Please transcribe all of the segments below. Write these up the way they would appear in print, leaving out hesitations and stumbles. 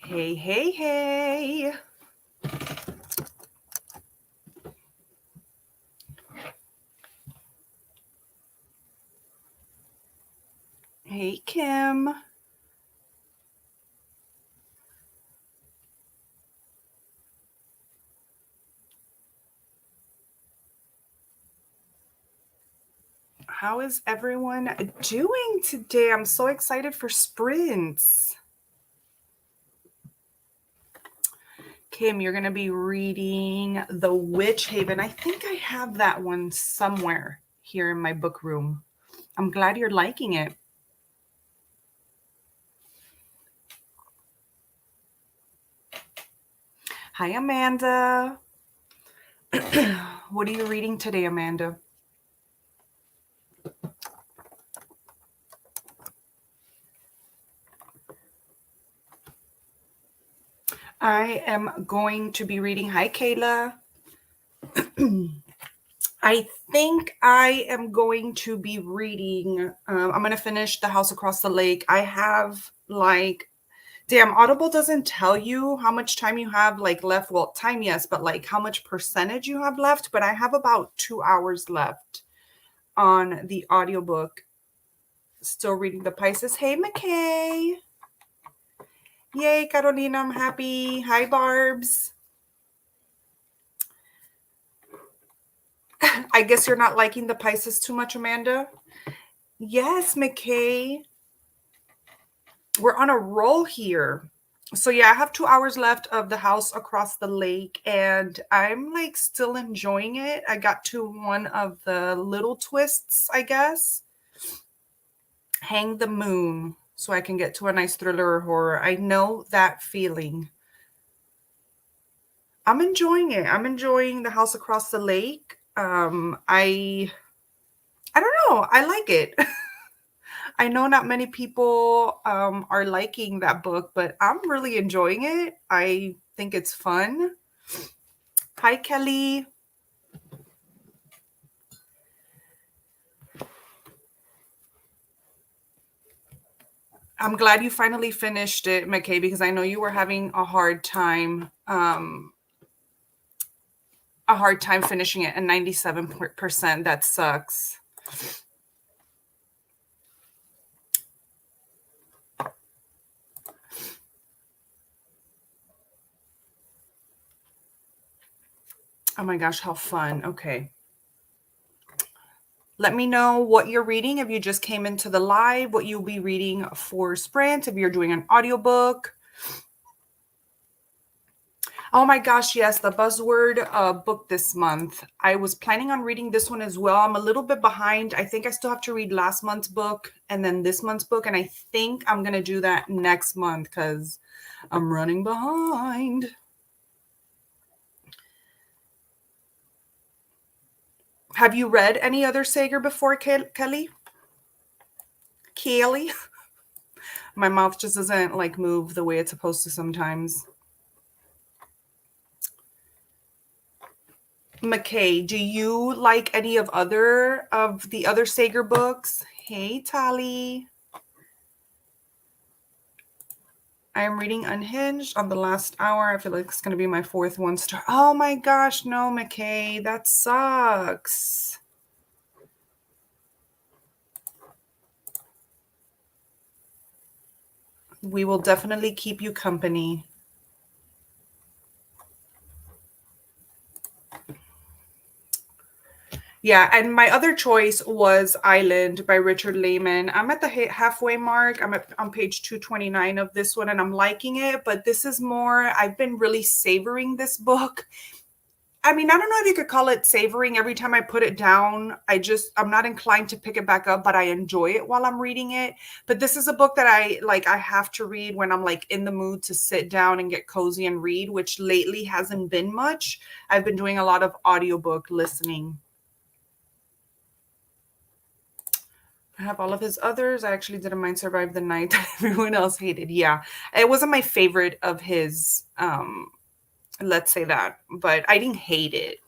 Hey, hey, hey. Hey, Kim. How is everyone doing today? I'm so excited for sprints. Kim, you're going to be reading The Witch Haven. I think I have that one somewhere here in my book room. I'm glad you're liking it. Hi, Amanda. What are you reading today, Amanda? I am going to be reading. Hi, Kayla. I think I am going to be reading. I'm going to finish The House Across the Lake. I have damn, Audible doesn't tell you how much time you have left. Well, time, yes, but how much percentage you have left. But I have about 2 hours left on the audiobook. Still reading The Pisces. Hey, McKay. Yay, Carolina, I'm happy. Hi, Barbs. I guess you're not liking The Pisces too much, Amanda? Yes, McKay. We're on a roll here. So yeah, I have 2 hours left of The House Across the Lake, and I'm still enjoying it. I got to one of the little twists, I guess. Hang the Moon, so I can get to a nice thriller or horror. I know that feeling. I'm enjoying it. I'm enjoying The House Across the Lake. I don't know. I like it. I know not many people are liking that book, but I'm really enjoying it. I think it's fun. Hi, Kelly. I'm glad you finally finished it, McKay, because I know you were having a hard time finishing it at 97%. That sucks. Oh my gosh, how fun. Okay. Let me know what you're reading if you just came into the live, what you'll be reading for Sprint, if you're doing an audiobook. Oh my gosh, yes, the Buzzword book this month. I was planning on reading this one as well. I'm a little bit behind. I think I still have to read last month's book and then this month's book, and I think I'm going to do that next month because I'm running behind. Have you read any other Sager before, Kelly? Kelly? My mouth just doesn't move the way it's supposed to sometimes. McKay, do you like any of the other Sager books? Hey, Tali. I am reading Unhinged on the last hour. I feel like it's going to be my 4th one star. Oh my gosh, no, McKay, that sucks. We will definitely keep you company. Yeah, and my other choice was Island by Richard Lehman. I'm at the halfway mark. I'm on page 229 of this one, and I'm liking it, but this is more, I've been really savoring this book. I mean, I don't know if you could call it savoring. Every time I put it down, I'm not inclined to pick it back up, but I enjoy it while I'm reading it. But this is a book that I have to read when I'm in the mood to sit down and get cozy and read, which lately hasn't been much. I've been doing a lot of audiobook listening. I have all of his others. I actually didn't mind Survive the Night that everyone else hated. Yeah, it wasn't my favorite of his, let's say that, but I didn't hate it.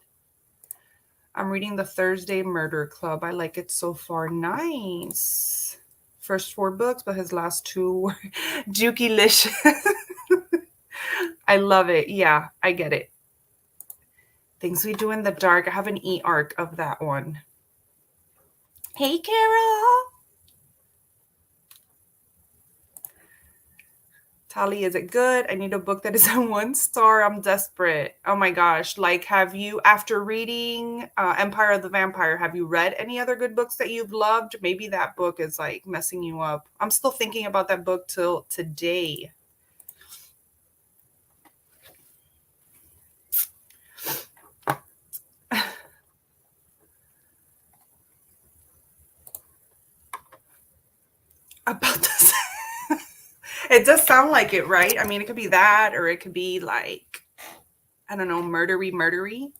I'm reading The Thursday Murder Club. I like it so far. Nice. First 4 books, but his last 2 were Dukey-licious. I love it. Yeah, I get it. Things We Do in the Dark. I have an e-arc of that one. Hey, Carol. Tali, is it good? I need a book that is a 1 star. I'm desperate. Oh my gosh. Like, have you, after reading Empire of the Vampire, have you read any other good books that you've loved? Maybe that book is like messing you up. I'm still thinking about that book till today. About this. It does sound like it, right? I mean, it could be that, or it could be like, I don't know, murdery.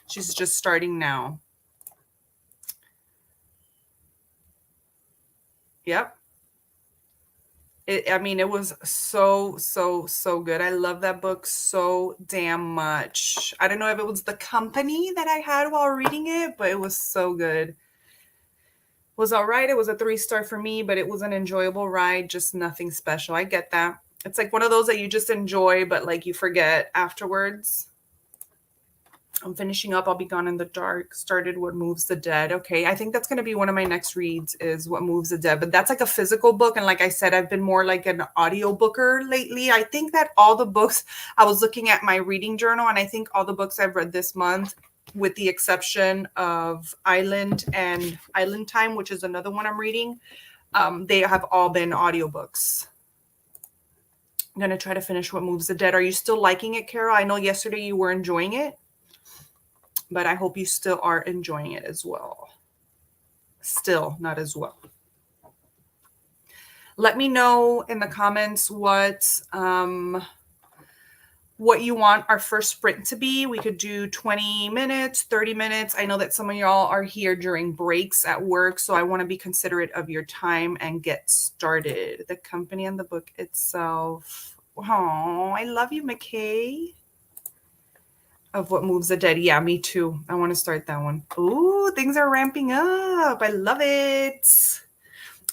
She's just starting now. Yep. I mean, it was so good. I love that book so damn much. I don't know if it was the company that I had while reading it, but it was so good. It was all right. It was a 3-star for me, but it was an enjoyable ride, just nothing special. I get that. It's like one of those that you just enjoy, but like you forget afterwards. I'm finishing up I'll Be Gone in the Dark. Started What Moves the Dead. Okay, I think that's going to be one of my next reads is What Moves the Dead. But that's like a physical book. And like I said, I've been more like an audiobooker lately. I think that all the books, I was looking at my reading journal, and I think all the books I've read this month, with the exception of Island and Island Time, which is another one I'm reading, they have all been audiobooks. I'm going to try to finish What Moves the Dead. Are you still liking it, Carol? I know yesterday you were enjoying it, but I hope you still are enjoying it as well. Still, not as well. Let me know in the comments what you want our first sprint to be. We could do 20 minutes, 30 minutes. I know that some of y'all are here during breaks at work, so I want to be considerate of your time and get started. The company and the book itself. Oh, I love you, McKay. Of What Moves the Dead. Yeah, me too. I want to start that one. Ooh, things are ramping up. I love it.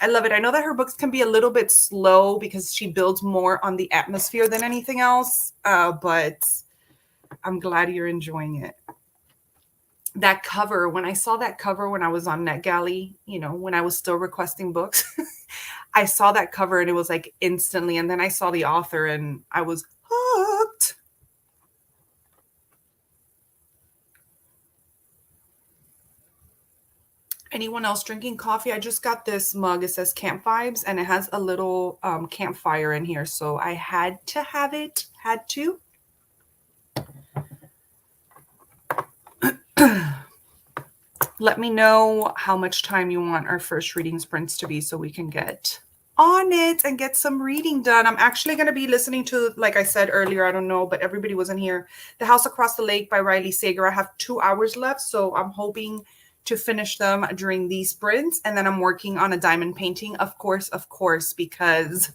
I love it. I know that her books can be a little bit slow because she builds more on the atmosphere than anything else, but I'm glad you're enjoying it. That cover, when I saw that cover when I was on NetGalley, you know, when I was still requesting books, I saw that cover and it was like instantly. And then I saw the author and I was hooked. Anyone else drinking coffee? I just got this mug. It says Camp Vibes, and it has a little campfire in here. So I had to have it. Had to. Let me know how much time you want our first reading sprints to be so we can get on it and get some reading done. I'm actually going to be listening to, like I said earlier, I don't know, but everybody wasn't here, The House Across the Lake by Riley Sager. I have 2 hours left, so I'm hoping to finish them during these sprints. And then I'm working on a diamond painting, of course, because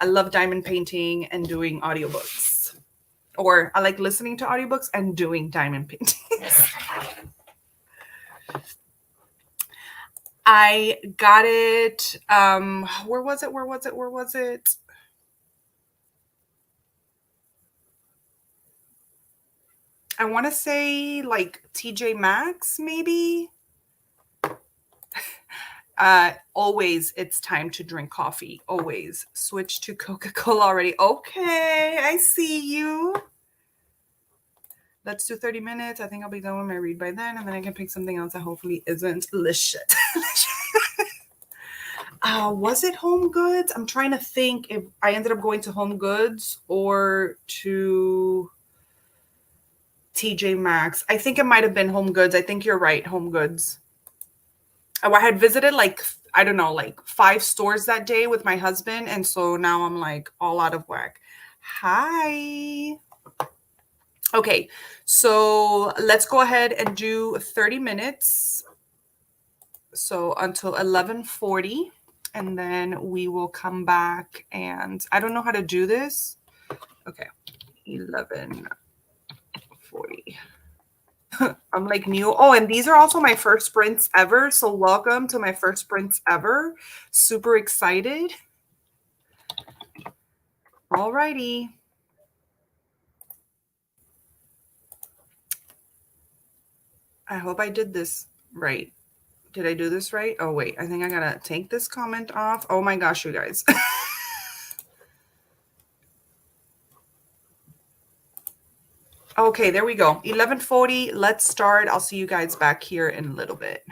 I love diamond painting and doing audiobooks. Or I like listening to audiobooks and doing diamond paintings. I got it. Where was it? I want to say like TJ Maxx, maybe. Always, it's time to drink coffee. Always. Switch to Coca-Cola already. Okay, I see you. Let's do 30 minutes. I think I'll be done with my read by then, and then I can pick something else that hopefully isn't shit. Was it Home Goods? I'm trying to think if I ended up going to Home Goods or to TJ Maxx. I think it might have been Home Goods. I think you're right, Home Goods. I had visited like, I don't know, like 5 stores that day with my husband. And so now I'm like all out of whack. Hi. Okay, so let's go ahead and do 30 minutes. So until 11:40, and then we will come back, and I don't know how to do this. Okay, 11:40. I'm like new. Oh, and these are also my first sprints ever. So welcome to my first sprints ever. Super excited. All righty. I hope I did this right. Did I do this right? Oh, wait. I think I gotta take this comment off. Oh my gosh, you guys. Okay, there we go. 11:40. Let's start. I'll see you guys back here in a little bit.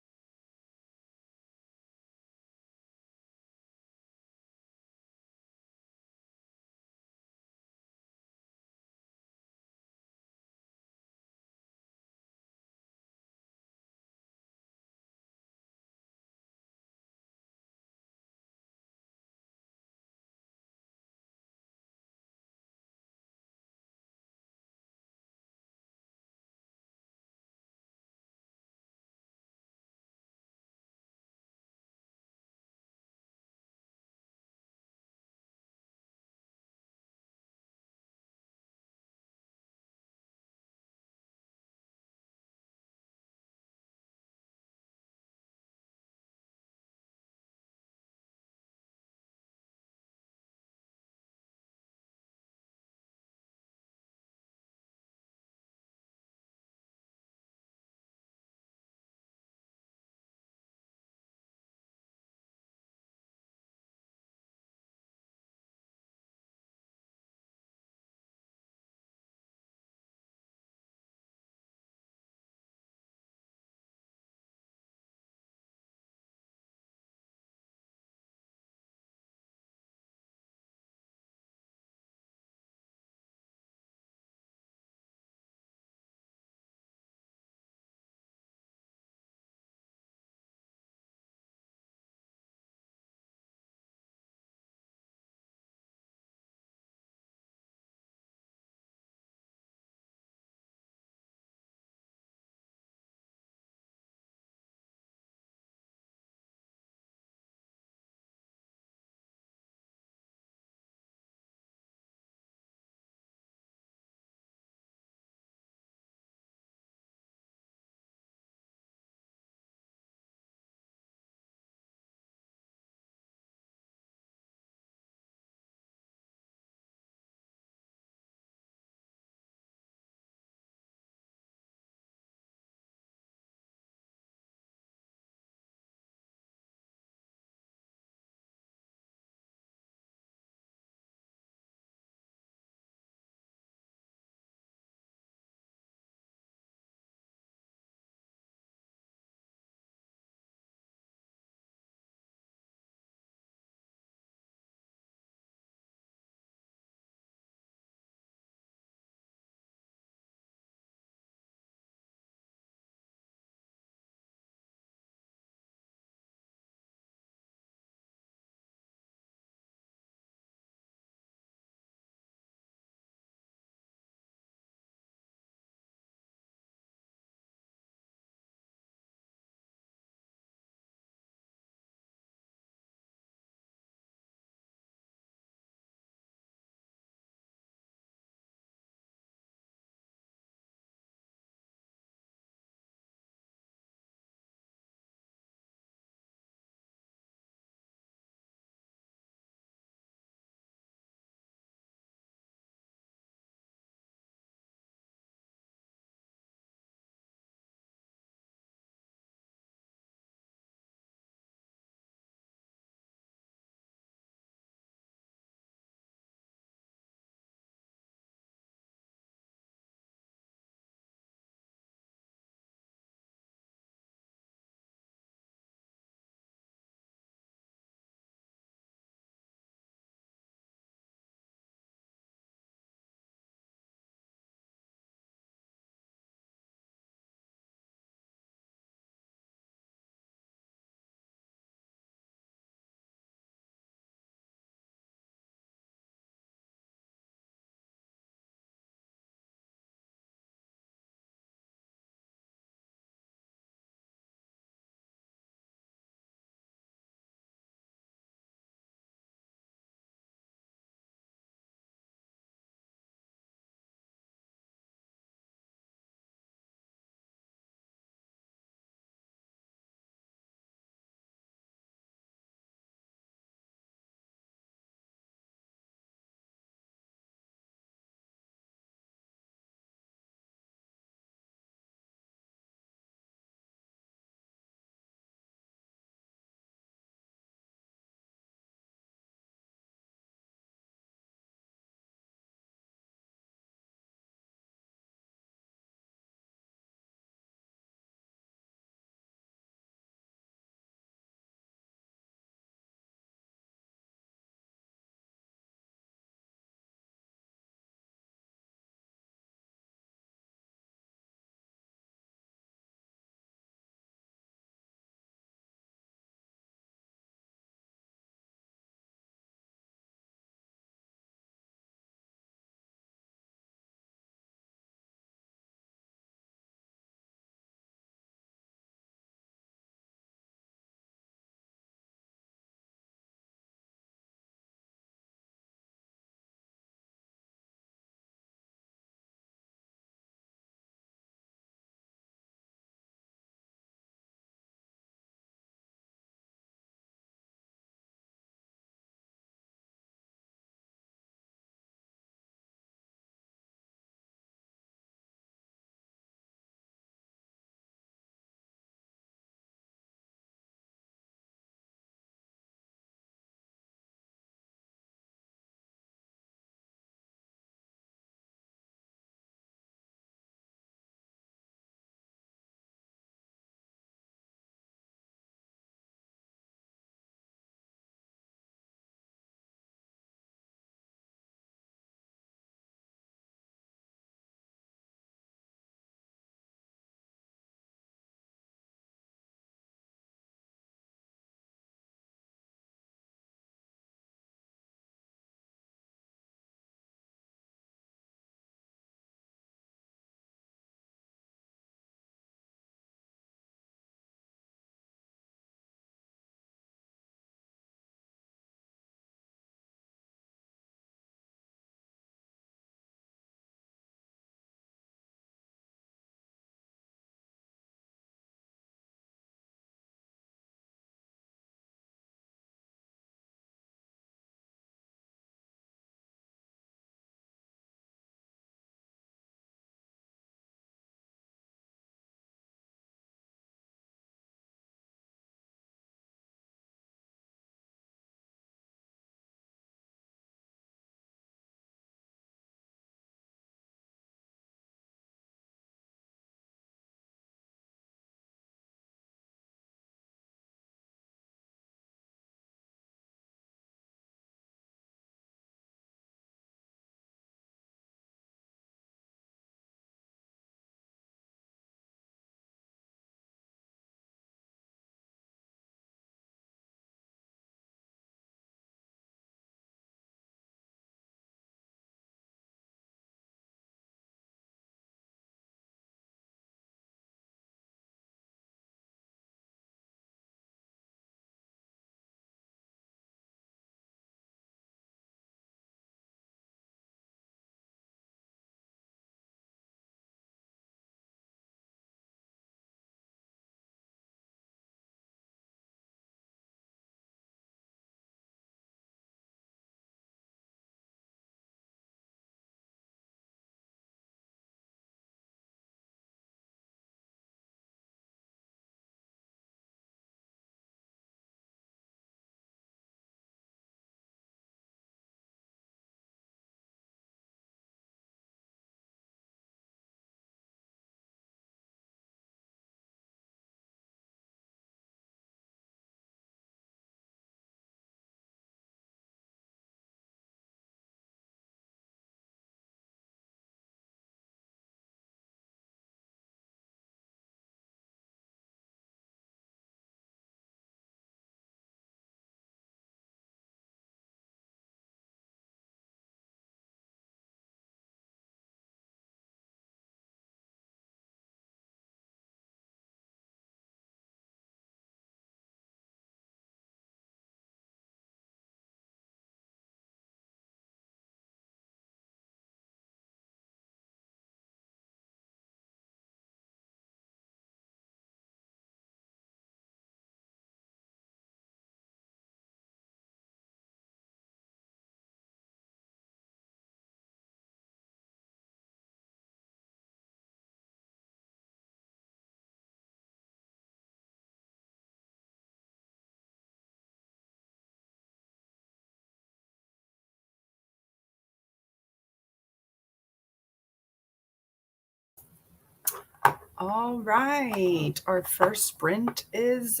All right. Our first sprint is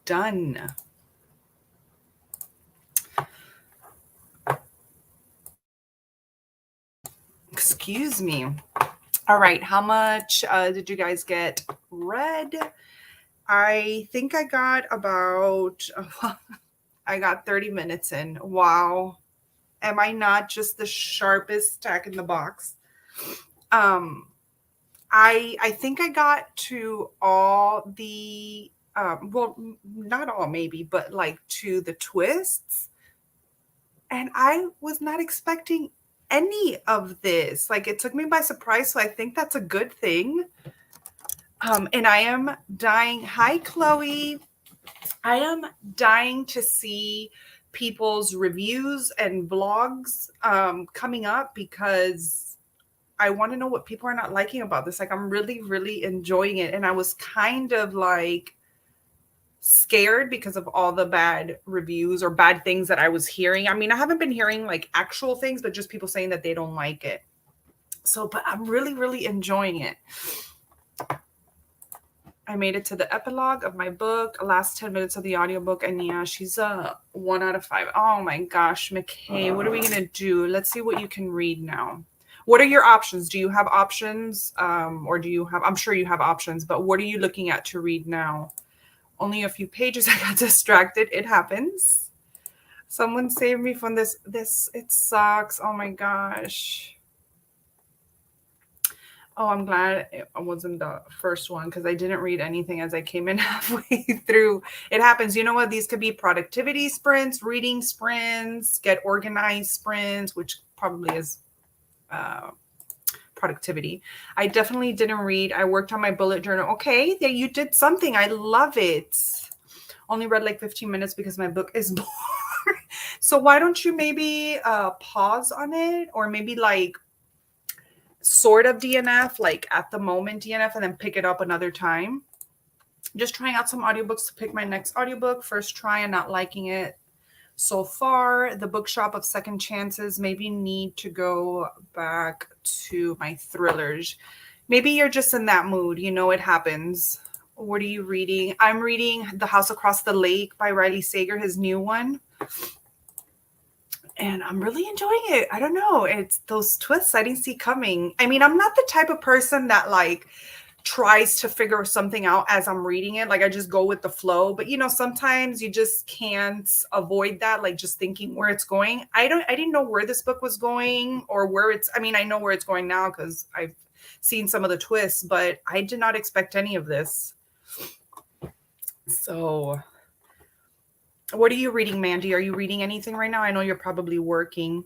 done. Excuse me. All right. How much did you guys get read? I think I got about, I got 30 minutes in. Wow. Am I not just the sharpest tack in the box? I think I got to all the well, not all maybe, but like to the twists. And I was not expecting any of this. Like it took me by surprise, so I think that's a good thing. And I am dying. Hi, Chloe. I am dying to see people's reviews and vlogs coming up because I want to know what people are not liking about this. Like, I'm really, really enjoying it. And I was kind of like scared because of all the bad reviews or bad things that I was hearing. I mean, I haven't been hearing like actual things, but just people saying that they don't like it. So, but I'm really, really enjoying it. I made it to the epilogue of my book, last 10 minutes of the audiobook. And yeah, she's a 1 out of 5. Oh my gosh, McKay, what are we going to do? Let's see what you can read now. What are your options? Do you have options? Or do you have, I'm sure you have options, but what are you looking at to read now? Only a few pages. I got distracted. It happens. Someone save me from this. It sucks. Oh my gosh. Oh, I'm glad it wasn't the first one because I didn't read anything as I came in halfway through. It happens. You know what? These could be productivity sprints, reading sprints, get organized sprints, which probably is productivity. I definitely didn't read. I worked on my bullet journal. Okay, there you did something. I love it. Only read like 15 minutes because my book is boring. So why don't you maybe pause on it or maybe like sort of DNF, like at the moment DNF, and then pick it up another time. Just trying out some audiobooks to pick my next audiobook. First try and not liking it so far. The Bookshop of Second Chances. Maybe need to go back to my thrillers. Maybe you're just in that mood. You know, it happens. What are you reading? I'm reading The House Across the Lake by Riley Sager, his new one. And I'm really enjoying it. I don't know. It's those twists I didn't see coming. I mean, I'm not the type of person that like tries to figure something out as I'm reading it. Like I just go with the flow. But you know, sometimes you just can't avoid that, like just thinking where it's going. I didn't know where this book was going or where it's, I mean, I know where it's going now because I've seen some of the twists, but I did not expect any of this. So what are you reading, Mandy? Are you reading anything right now? I know you're probably working.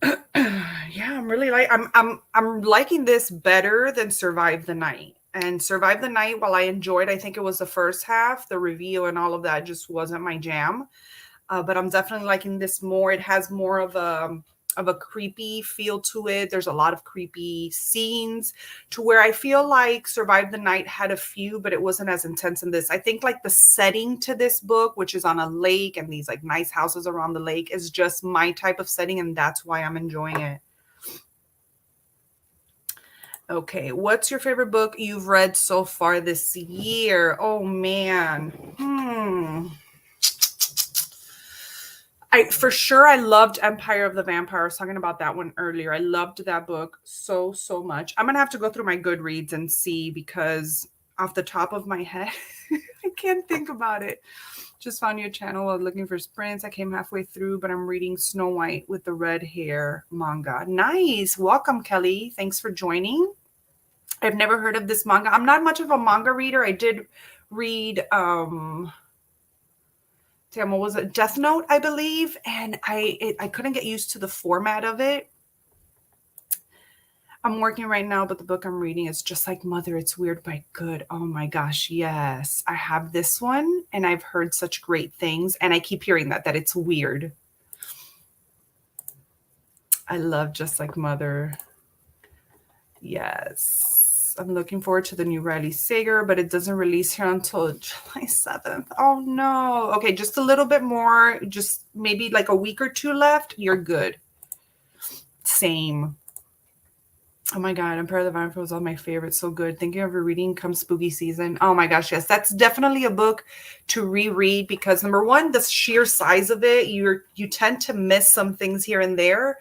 Yeah, I'm really like I'm liking this better than Survive the Night. And Survive the Night, while I enjoyed, I think it was the first half, the review and all of that just wasn't my jam. But I'm definitely liking this more. It has more of a creepy feel to it. There's a lot of creepy scenes to where I feel like Survive the Night had a few, but it wasn't as intense in this. I think like the setting to this book, which is on a lake and these like nice houses around the lake, is just my type of setting, and that's why I'm enjoying it. Okay, what's your favorite book you've read so far this year? Oh man. For sure, I loved Empire of the Vampire. I was talking about that one earlier. I loved that book so much. I'm gonna have to go through my Goodreads and see because off the top of my head, I can't think about it. Just found your channel while looking for sprints. I came halfway through, but I'm reading Snow White with the Red Hair manga. Nice. Welcome, Kelly. Thanks for joining. I've never heard of this manga. I'm not much of a manga reader. I did read what was it? Death Note, I believe. And I couldn't get used to the format of it. I'm working right now, but the book I'm reading is Just Like Mother. It's weird but good. Oh my gosh, yes. I have this one and I've heard such great things. And I keep hearing that it's weird. I love Just Like Mother. Yes. I'm looking forward to the new Riley Sager, but it doesn't release here until July 7th. Oh no. Okay, just a little bit more, just maybe like a week or two left. You're good. Same. Oh my God, Empire of the Vampire was all my favorites. So good. Thank you for reading come spooky season. Oh my gosh, yes. That's definitely a book to reread because number one, the sheer size of it, you tend to miss some things here and there.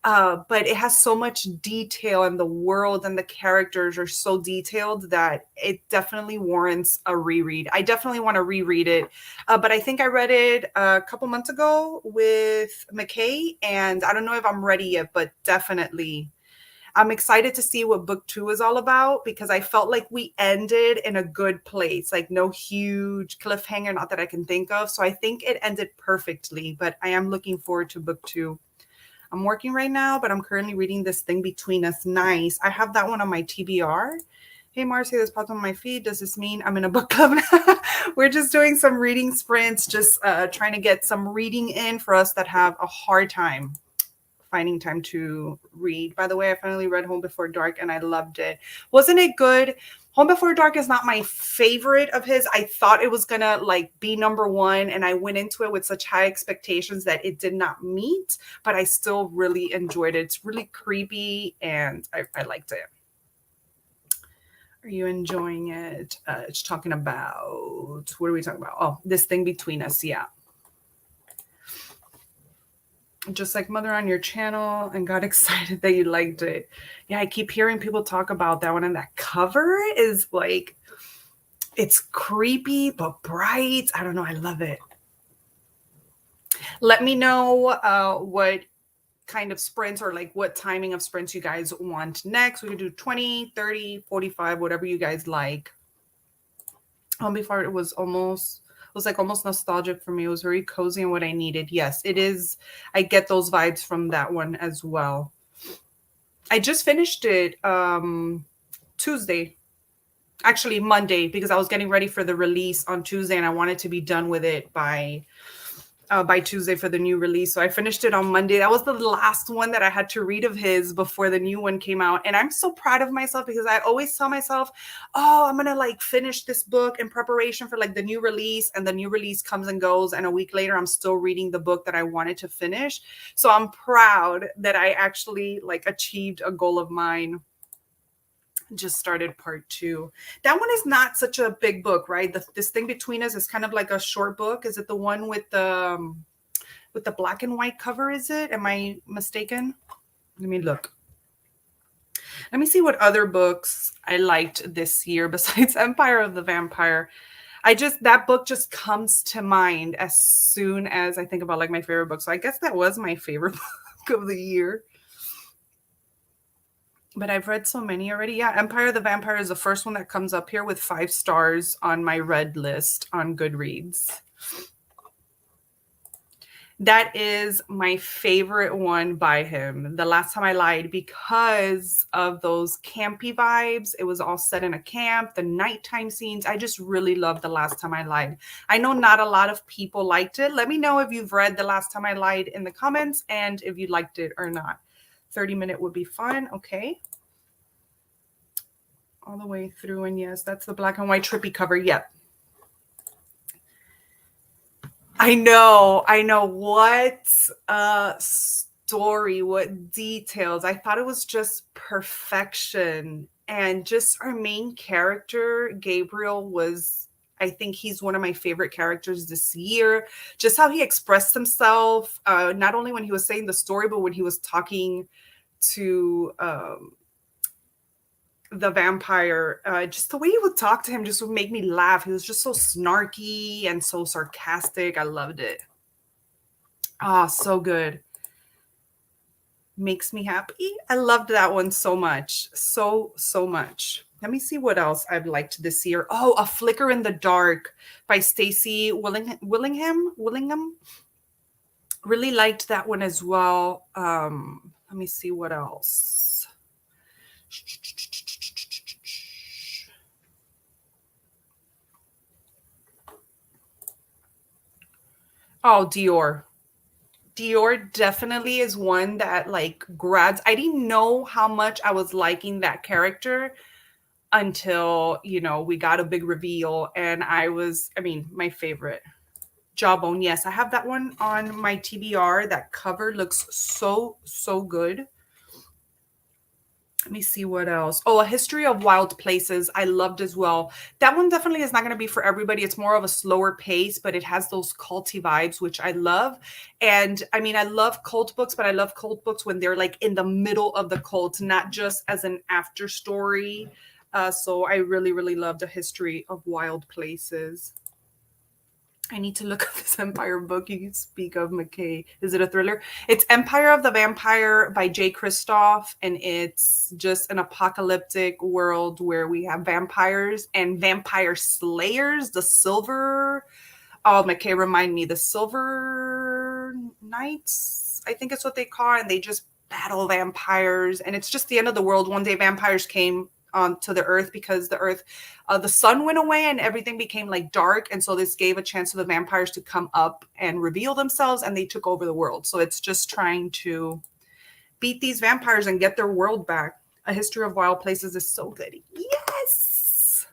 But it has so much detail and the world and the characters are so detailed that it definitely warrants a reread. I definitely want to reread it. But I think I read it a couple months ago with McKay, and I don't know if I'm ready yet, but definitely I'm excited to see what book 2 is all about because I felt like we ended in a good place, like no huge cliffhanger, not that I can think of. So I think it ended perfectly, but I am looking forward to book 2. I'm working right now, but I'm currently reading this thing between us. Nice. I have that one on my TBR. Hey, Marcy, this popped on my feed. Does this mean I'm in a book club? We're just doing some reading sprints, just trying to get some reading in for us that have a hard time finding time to read. By the way, I finally read Home Before Dark and I loved it. Wasn't it good? Home Before Dark is not my favorite of his. I thought it was gonna like be number one, and I went into it with such high expectations that it did not meet, but I still really enjoyed it. It's really creepy and I liked it. Are you enjoying it? It's talking about, what are we talking about? Oh, this thing between us. Yeah. Just like Mother on your channel, and got excited that you liked it. Yeah, I keep hearing people talk about that one, and that cover is like, it's creepy but bright. I don't know. I love it. Let me know what kind of sprints or like what timing of sprints you guys want next. We could do 20, 30, 45, whatever you guys like. Before it was like almost nostalgic for me. It was very cozy and what I needed. Yes, it is. I get those vibes from that one as well. I just finished it Tuesday, actually Monday, because I was getting ready for the release on Tuesday and I wanted to be done with it by Tuesday for the new release. So I finished it on Monday. That was the last one that I had to read of his before the new one came out. And I'm so proud of myself because I always tell myself, oh, I'm going to like finish this book in preparation for like the new release. And the new release comes and goes. And a week later, I'm still reading the book that I wanted to finish. So I'm proud that I actually like achieved a goal of mine. Just started part 2. That one is not such a big book, right? This thing between us is kind of like a short book. Is it the one with the black and white cover? Is it? Am I mistaken? Let me look. Let me see what other books I liked this year besides Empire of the Vampire. That book just comes to mind as soon as I think about like my favorite book. So I guess that was my favorite book of the year. But I've read so many already. Yeah, Empire of the Vampire is the first one that comes up here with 5 stars on my read list on Goodreads. That is my favorite one by him. The Last Time I Lied, because of those campy vibes. It was all set in a camp, the nighttime scenes. I just really love The Last Time I Lied. I know not a lot of people liked it. Let me know if you've read The Last Time I Lied in the comments and if you liked it or not. 30-minute would be fun. Okay. All the way through. And yes, that's the black and white trippy cover. Yep. I know. What story, what details. I thought it was just perfection. And just our main character, Gabriel, was, I think he's one of my favorite characters this year. Just how he expressed himself, not only when he was saying the story, but when he was talking to the vampire, just the way he would talk to him just would make me laugh. He was just so snarky and so sarcastic. I loved it. So good. Makes me happy. I loved that one so much. So much. Let me see what else I've liked this year. Oh, A Flicker in the Dark by Stacy Willingham. Really liked that one as well. Let me see what else. Oh, Dior. Dior definitely is one that like grabs. I didn't know how much I was liking that character until, we got a big reveal, and my favorite. Jawbone. Yes, I have that one on my TBR. That cover looks so good. Let me see what else. Oh, A History of Wild Places. I loved as well. That one definitely is not going to be for everybody. It's more of a slower pace, but it has those culty vibes, which I love. And I mean, I love cult books, but I love cult books when they're like in the middle of the cult, not just as an after story. So I really, really loved A History of Wild Places. I need to look up this Empire book you speak of, McKay. Is it a thriller? It's Empire of the Vampire by Jay Kristoff, and it's just an apocalyptic world where we have vampires and vampire slayers. The Silver, oh, McKay, remind me, the Silver Knights, I think it's what they call it, and they just battle vampires, and it's just the end of the world. One day vampires came to the earth because the sun went away and everything became like dark, and so this gave a chance to the vampires to come up and reveal themselves, and they took over the world. So it's just trying to beat these vampires and get their world back. A History of Wild Places is so good. Yes,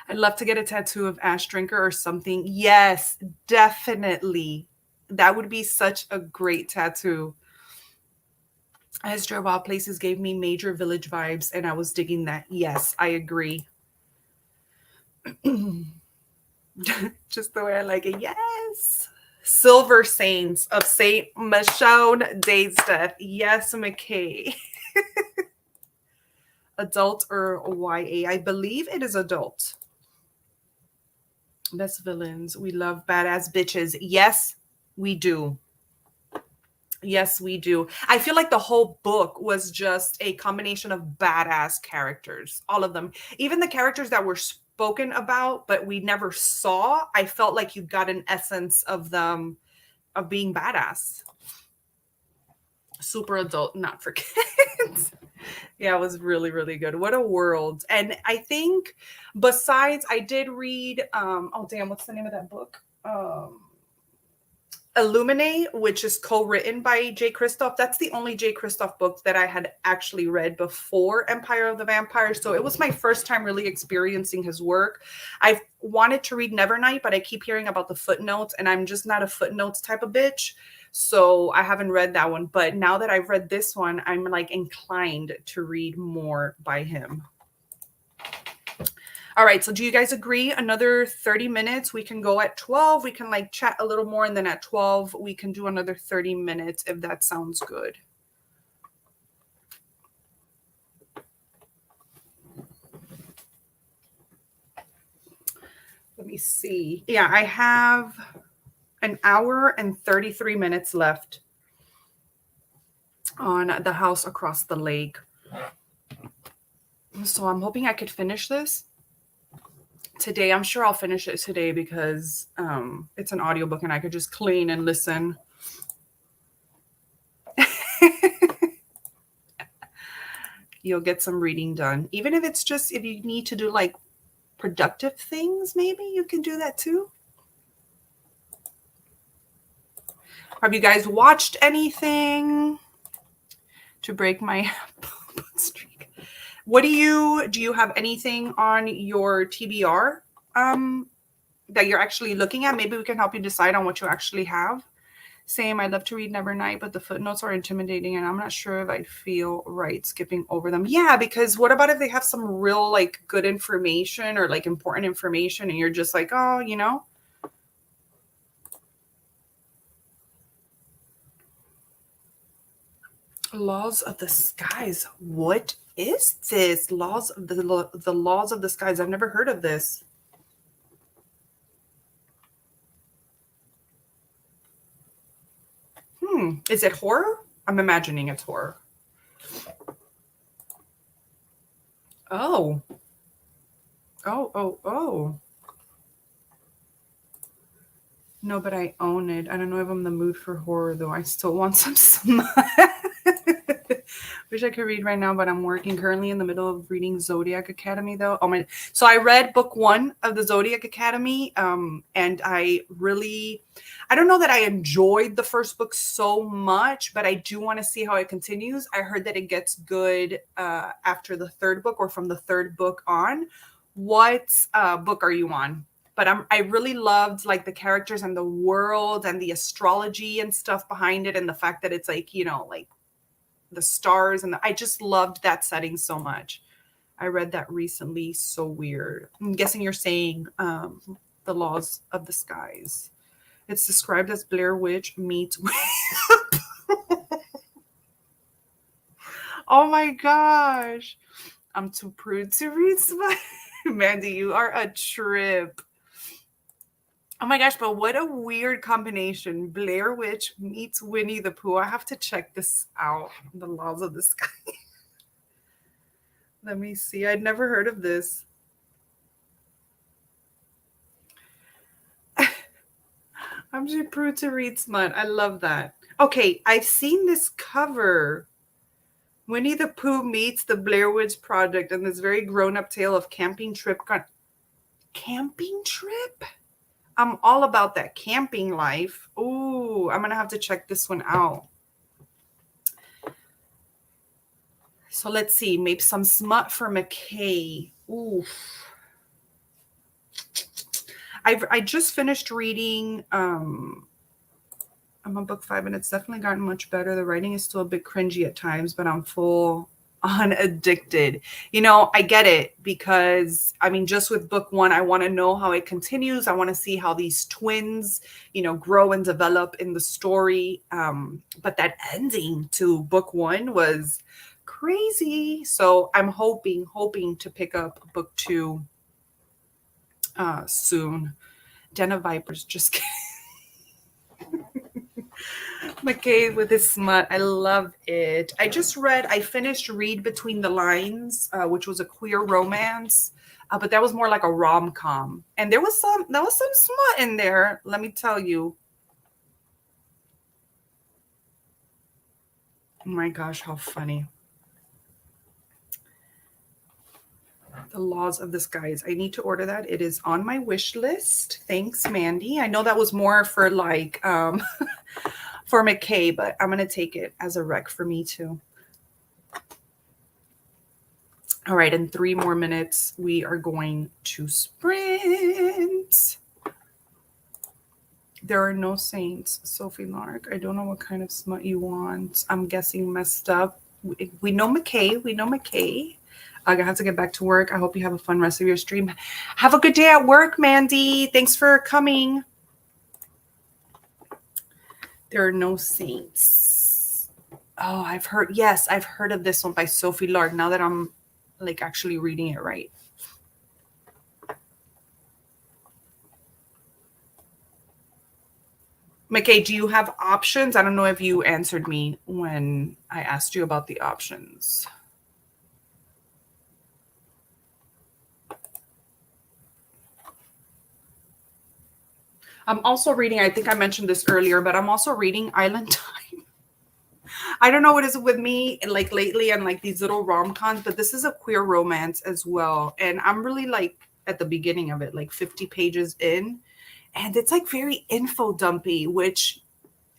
I'd love to get a tattoo of Ash Drinker or something. Yes, definitely, that would be such a great tattoo. A History of Wild Places gave me Major Village vibes, and I was digging that. Yes, I agree. Just the way I like it. Yes. Silver Saints of Saint Michonne Daysteth. Yes, McKay. Adult or YA? I believe it is adult. Best villains. We love badass bitches. Yes, we do. Yes, we do. I feel like the whole book was just a combination of badass characters, all of them. Even the characters that were spoken about, but we never saw, I felt like you got an essence of them, of being badass. Super adult, not for kids. Yeah, it was really, really good. What a world. And I think besides, I did read, oh damn, what's the name of that book? Illuminate, which is co-written by Jay Kristoff. That's the only Jay Kristoff book that I had actually read before Empire of the Vampire. So it was my first time really experiencing his work. I've wanted to read Nevernight, but I keep hearing about the footnotes, and I'm just not a footnotes type of bitch. So I haven't read that one. But now that I've read this one, I'm like inclined to read more by him. All right, so do you guys agree? Another 30 minutes. We can go at 12. We can like chat a little more, and then at 12, we can do another 30 minutes if that sounds good. Let me see. Yeah, I have an hour and 33 minutes left on The House Across the Lake. So I'm hoping I could finish this today. I'm sure I'll finish it today because it's an audiobook and I could just clean and listen. You'll get some reading done. Even if it's just, if you need to do like productive things, maybe you can do that too. Have you guys watched anything to break my book streak? What do you have anything on your TBR that you're actually looking at? Maybe we can help you decide on what you actually have. Same, I'd love to read Nevernight, but the footnotes are intimidating and I'm not sure if I'd feel right skipping over them. Yeah, because what about if they have some real like good information or like important information and you're just like, oh, you know? Laws of the Skies. What is this? Laws of the Laws of the Skies. I've never heard of this. Is it horror? I'm imagining it's horror. Oh. Oh. No, but I own it. I don't know if I'm in the mood for horror, though. I still want some smut. Wish I could read right now, but I'm working. Currently in the middle of reading Zodiac Academy, though. Oh my! So I read book 1 of the Zodiac Academy, and I don't know that I enjoyed the first book so much, but I do want to see how it continues. I heard that it gets good after the 3rd book or from the 3rd book on. What book are you on? But I really loved like the characters and the world and the astrology and stuff behind it, and the fact that it's like, you know, like the stars, and I just loved that setting so much. I read that recently. So weird. I'm guessing you're saying The Laws of the Skies. It's described as Blair Witch meets. Oh my gosh. I'm too prude to read smut. Mandy, you are a trip. Oh my gosh, but what a weird combination. Blair Witch meets Winnie the Pooh. I have to check this out. The Laws of the Sky. Let me see. I'd never heard of this. I'm too prude to read smut. I love that. Okay, I've seen this cover. Winnie the Pooh meets the Blair Witch Project and this very grown-up tale of camping trip. Camping trip? I'm all about that camping life. Ooh, I'm gonna have to check this one out. So let's see, maybe some smut for McKay. Ooh. I just finished reading I'm on book 5 and it's definitely gotten much better. The writing is still a bit cringy at times, but I'm full on addicted. You know, I get it because I mean, just with book 1, I want to know how it continues. I want to see how these twins, you know, grow and develop in the story. But that ending to book 1 was crazy. So I'm hoping to pick up book 2 soon. Den of Vipers, just kidding. McKay with his smut. I love it. I finished Read Between the Lines, which was a queer romance, but that was more like a rom-com. And there was some smut in there, let me tell you. Oh my gosh, how funny. The Laws of the Skies. I need to order that. It is on my wish list. Thanks, Mandy. I know that was more for like for McKay, but I'm gonna take it as a rec for me too. All right, in 3 more minutes, we are going to sprint. There are no saints, Sophie Lark. I don't know what kind of smut you want. I'm guessing messed up. We know McKay. We know McKay. I have to get back to work. I hope you have a fun rest of your stream. Have a good day at work, Mandy. Thanks for coming. There are no saints. Oh, I've heard of this one by Sophie Lark now that I'm like actually reading it right. McKay, do you have options? I don't know if you answered me when I asked you about the options. I'm also reading, I think I mentioned this earlier, but I'm also reading Island Time. I don't know what is with me like lately and like these little rom-coms, but this is a queer romance as well. And I'm really like at the beginning of it, like 50 pages in. And it's like very info dumpy, which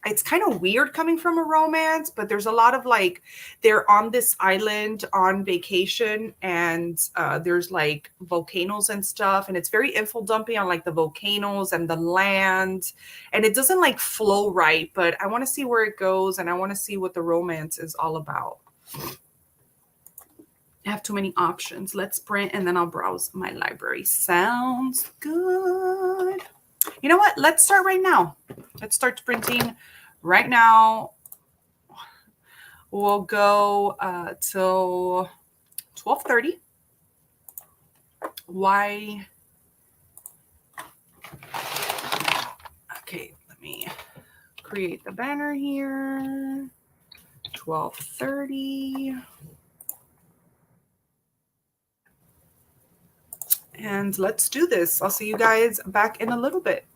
it's kind of weird coming from a romance, but there's a lot of like they're on this island on vacation and there's like volcanoes and stuff, and it's very info dumpy on like the volcanoes and the land, and it doesn't like flow right, but I want to see where it goes and I want to see what the romance is all about. I have too many options. Let's print and then I'll browse my library. Sounds good. You know what? Let's start right now. Let's start printing right now. We'll go till 12:30. Why? Okay, let me create the banner here. 12:30. And let's do this. I'll see you guys back in a little bit.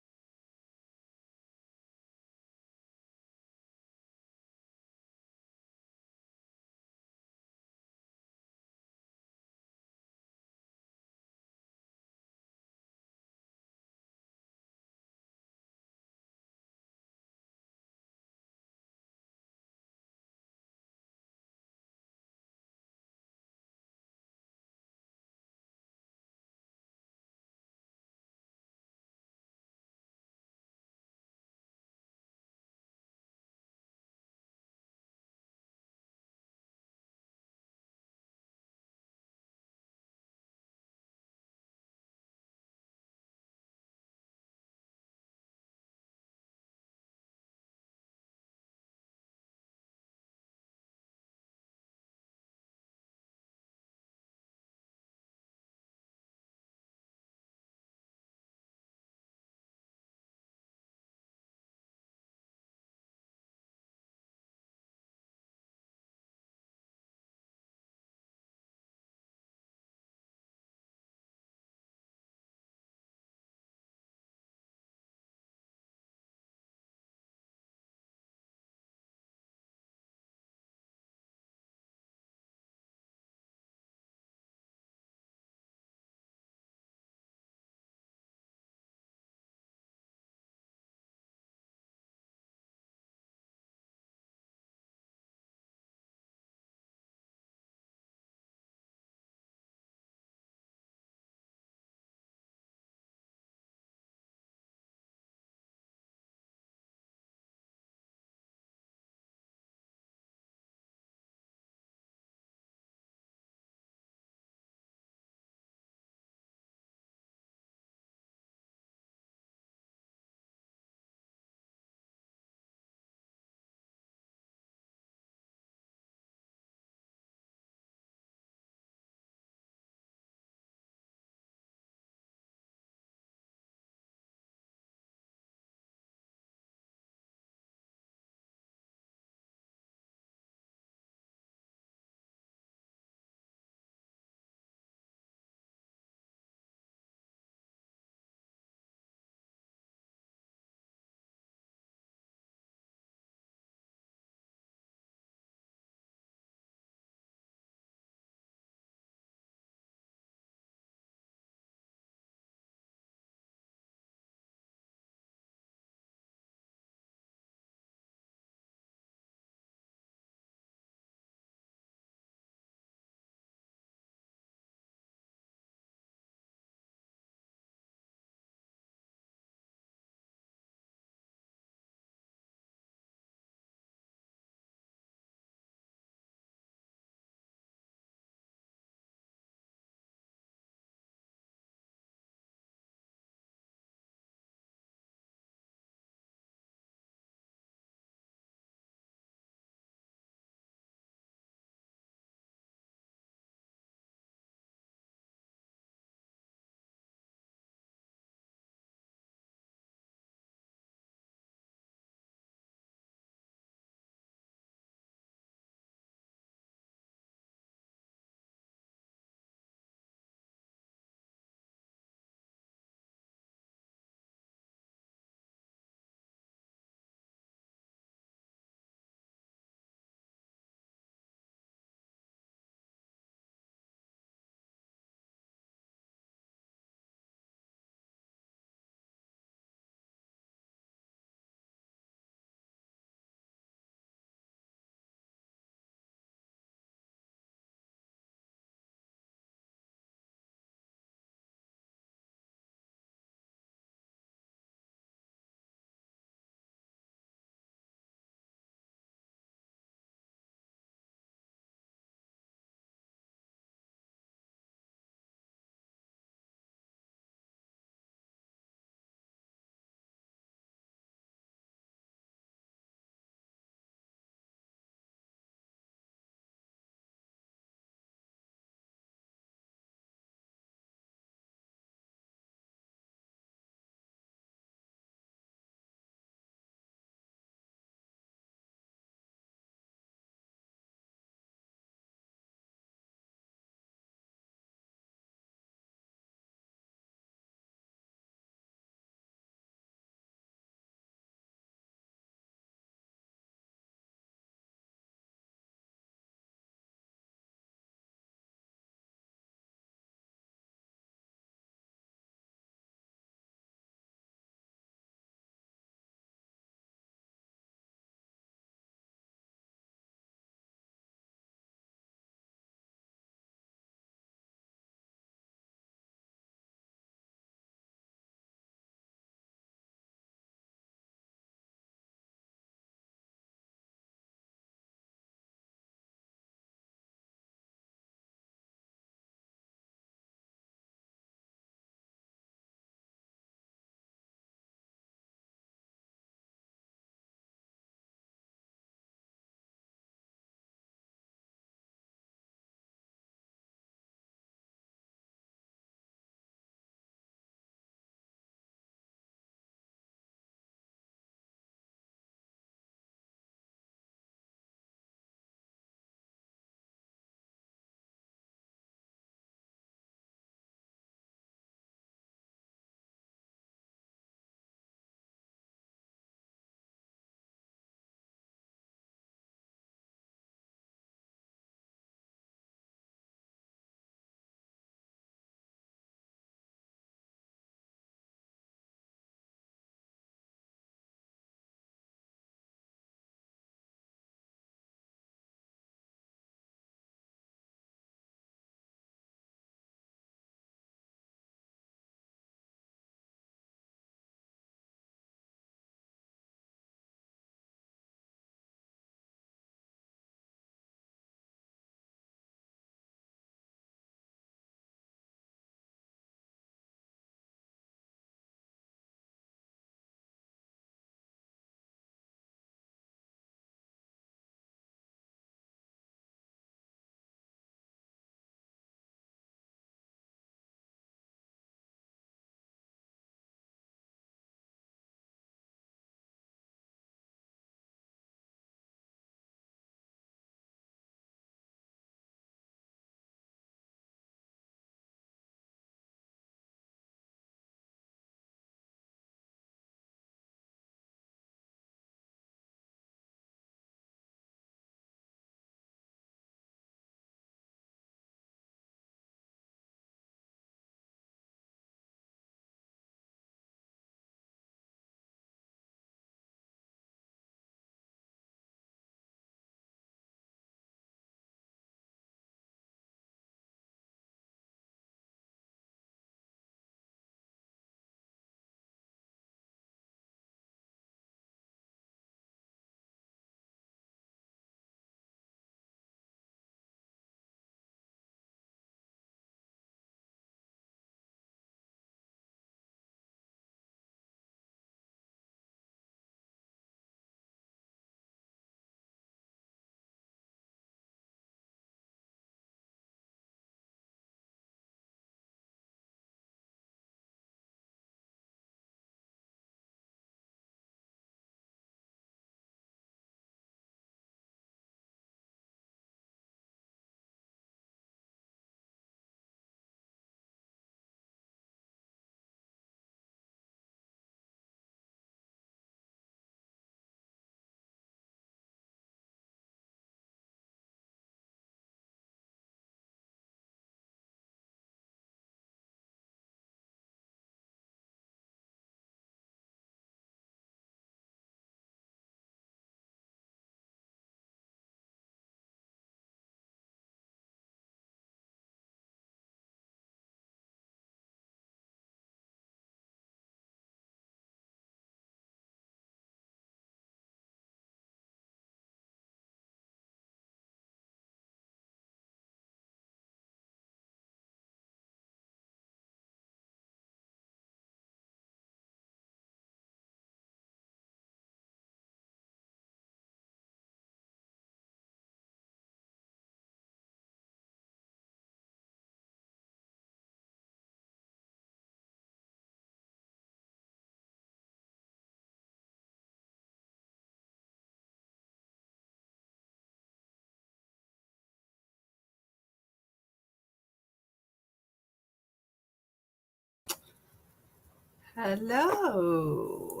Hello.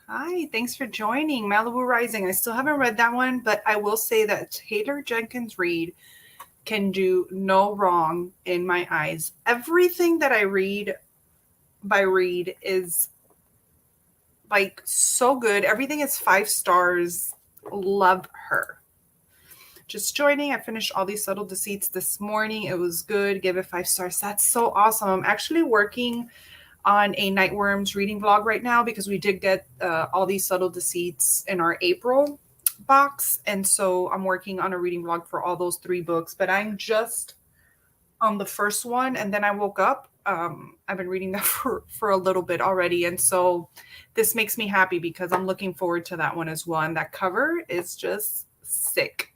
Hi, thanks for joining Malibu Rising. I still haven't read that one, but I will say that Taylor Jenkins Reid can do no wrong in my eyes. Everything that I read by Reid is like so good. Everything is 5 stars. Love her. Just joining. I finished All These Subtle Deceits this morning. It was good. Give it 5 stars. That's so awesome. I'm actually working on a Nightworms reading vlog right now because we did get All These Subtle Deceits in our April box. And so I'm working on a reading vlog for all those 3 books, but I'm just on the first one. And then I woke up. I've been reading that for a little bit already. And so this makes me happy because I'm looking forward to that one as well. And that cover is just sick.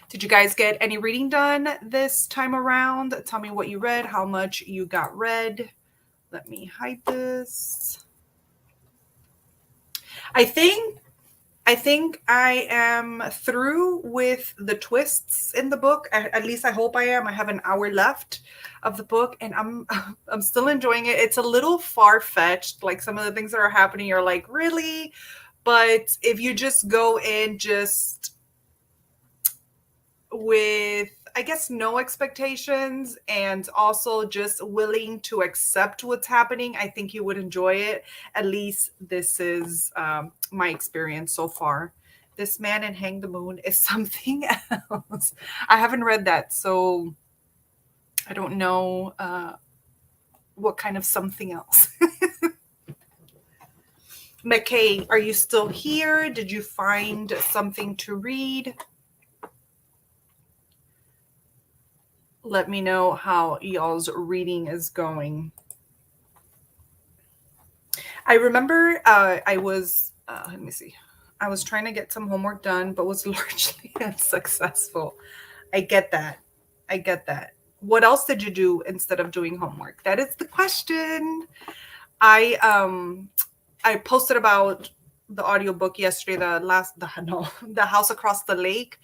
Did you guys get any reading done this time around? Tell me what you read, how much you got read. Let me hide this. I think I am through with the twists in the book. At least I hope I am. I have an hour left of the book and I'm still enjoying it. It's a little far-fetched. Like some of the things that are happening, you're like, really? But if you just go in just with, I guess, no expectations and also just willing to accept what's happening, I think you would enjoy it. At least this is my experience so far. This Man and Hang the Moon is something else. I haven't read that, so I don't know what kind of something else. McKay, are you still here? Did you find something to read? Let me know how y'all's reading is going. I remember I was, let me see. I was trying to get some homework done, but was largely unsuccessful. I get that. I get that. What else did you do instead of doing homework? That is the question. I posted about the audiobook yesterday, the House Across the Lake.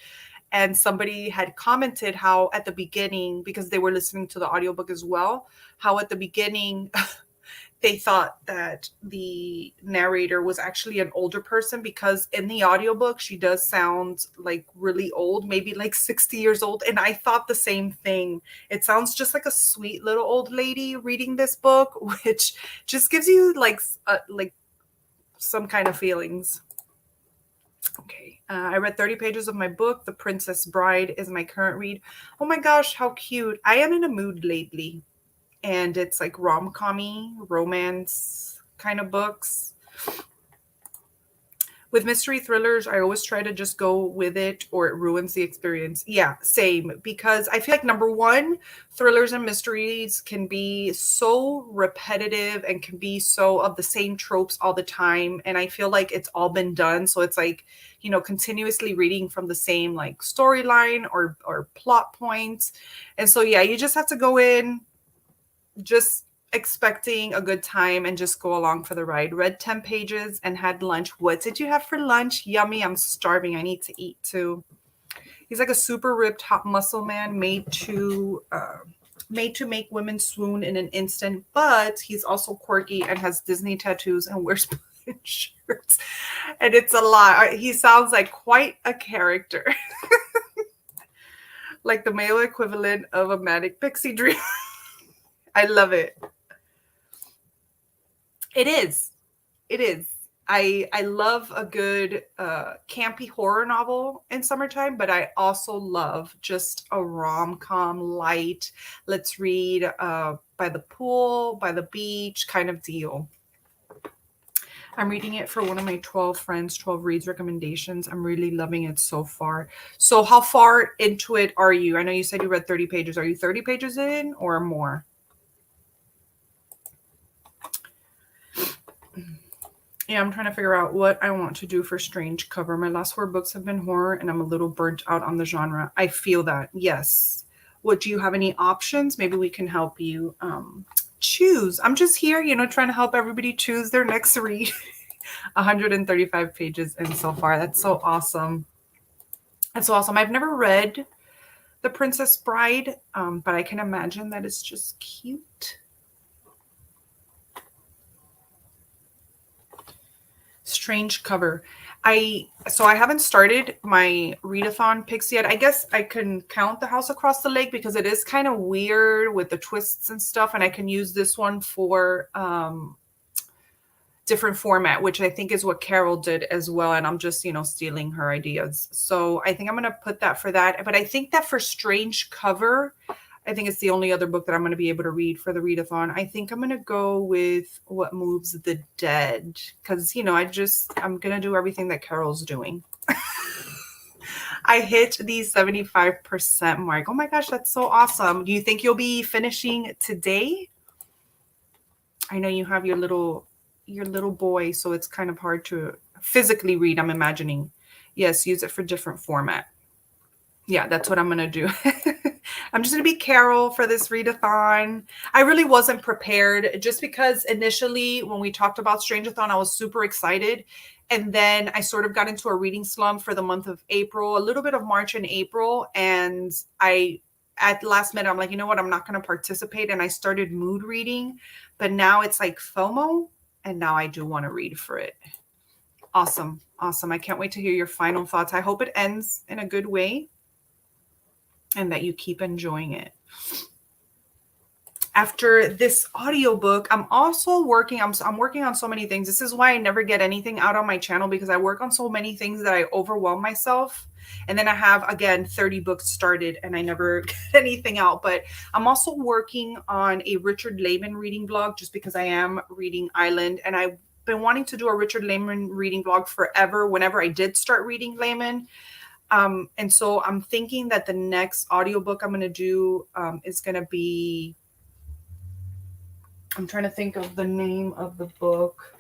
And somebody had commented how at the beginning, because they were listening to the audiobook as well, how at the beginning they thought that the narrator was actually an older person because in the audiobook she does sound like really old, maybe like 60 years old. And I thought the same thing. It sounds just like a sweet little old lady reading this book, which just gives you like some kind of feelings. Okay, I read 30 pages of my book. The Princess Bride is my current read. Oh my gosh, how cute. I am in a mood lately. And it's like rom-com-y, romance kind of books. With mystery thrillers, I always try to just go with it or it ruins the experience. Yeah, same. Because I feel like, number one, thrillers and mysteries can be so repetitive and can be so of the same tropes all the time. And I feel like it's all been done. So it's like, you know, continuously reading from the same like storyline or plot points. And so, yeah, you just have to go in just expecting a good time and just go along for the ride. Read 10 pages and had lunch. What did you have for lunch? Yummy. I'm starving. I need to eat too. He's like a super ripped hot muscle man made to make women swoon in an instant, but he's also quirky and has Disney tattoos and wears shirts. And it's a lot. He sounds like quite a character. Like the male equivalent of a manic pixie dream. I love it. It is. It is. I love a good campy horror novel in summertime, but I also love just a rom-com light. Let's read by the pool, by the beach kind of deal. I'm reading it for one of my 12 friends, 12 reads recommendations. I'm really loving it so far. So how far into it are you? I know you said you read 30 pages. Are you 30 pages in or more? Yeah, I'm trying to figure out what I want to do for strange cover. My last 4 books have been horror and I'm a little burnt out on the genre. I feel that. Yes. What, do you have any options? Maybe we can help you choose. I'm just here, you know, trying to help everybody choose their next read. 135 pages in so far. That's so awesome. That's so awesome. I've never read The Princess Bride, but I can imagine that it's just cute. Strange cover. So I haven't started my readathon picks yet. I guess I can count The House Across the Lake because it is kind of weird with the twists and stuff, and I can use this one for different format, which I think is what Carol did as well. And I'm just, stealing her ideas. So I think I'm going to put that for that. But I think that for Strange Cover, I think it's the only other book that I'm going to be able to read for the readathon. I think I'm going to go with What Moves the Dead because, I'm going to do everything that Carol's doing. I hit the 75% mark. Oh my gosh, that's so awesome. Do you think you'll be finishing today? I know you have your little boy, so it's kind of hard to physically read, I'm imagining. Yes, use it for different format. Yeah, that's what I'm going to do. I'm just going to be Carol for this readathon. I really wasn't prepared just because initially when we talked about Strangeathon, I was super excited. And then I sort of got into a reading slump for the month of April, a little bit of March and April. And at the last minute, I'm like, you know what? I'm not going to participate. And I started mood reading. But now it's like FOMO. And now I do want to read for it. Awesome. Awesome. I can't wait to hear your final thoughts. I hope it ends in a good way and that you keep enjoying it. After this audiobook, I'm also working. I'm working on so many things. This is why I never get anything out on my channel because I work on so many things that I overwhelm myself. And then I have, again, 30 books started and I never get anything out. But I'm also working on a Richard Lehman reading blog just because I am reading Island. And I've been wanting to do a Richard Lehman reading blog forever whenever I did start reading Lehman. And so I'm thinking that the next audiobook I'm going to do is going to be, I'm trying to think of the name of the book.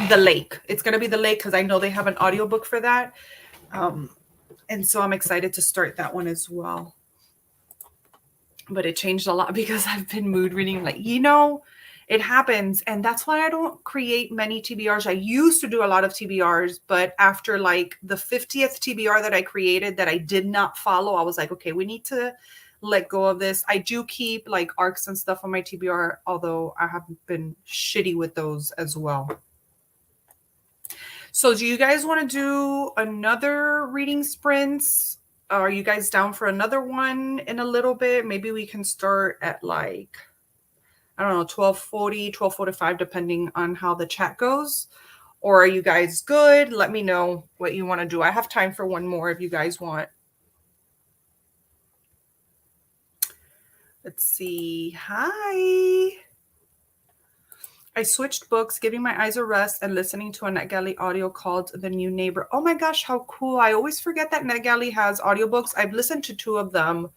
The Lake. It's going to be The Lake because I know they have an audiobook for that. And so I'm excited to start that one as well. But it changed a lot because I've been mood reading. Like, it happens. And that's why I don't create many TBRs. I used to do a lot of TBRs, but after like the 50th TBR that I created that I did not follow, I was like, okay, we need to let go of this. I do keep like arcs and stuff on my TBR, although I have been shitty with those as well. So do you guys want to do another reading sprints? Are you guys down for another one in a little bit? Maybe we can start at like, I don't know, 12:40, 12:45, depending on how the chat goes. Or are you guys good? Let me know what you want to do. I have time for one more if you guys want. Let's see. Hi. I switched books, giving my eyes a rest and listening to a NetGalley audio called The New Neighbor. Oh my gosh, how cool. I always forget that NetGalley has audiobooks. I've listened to 2 of them.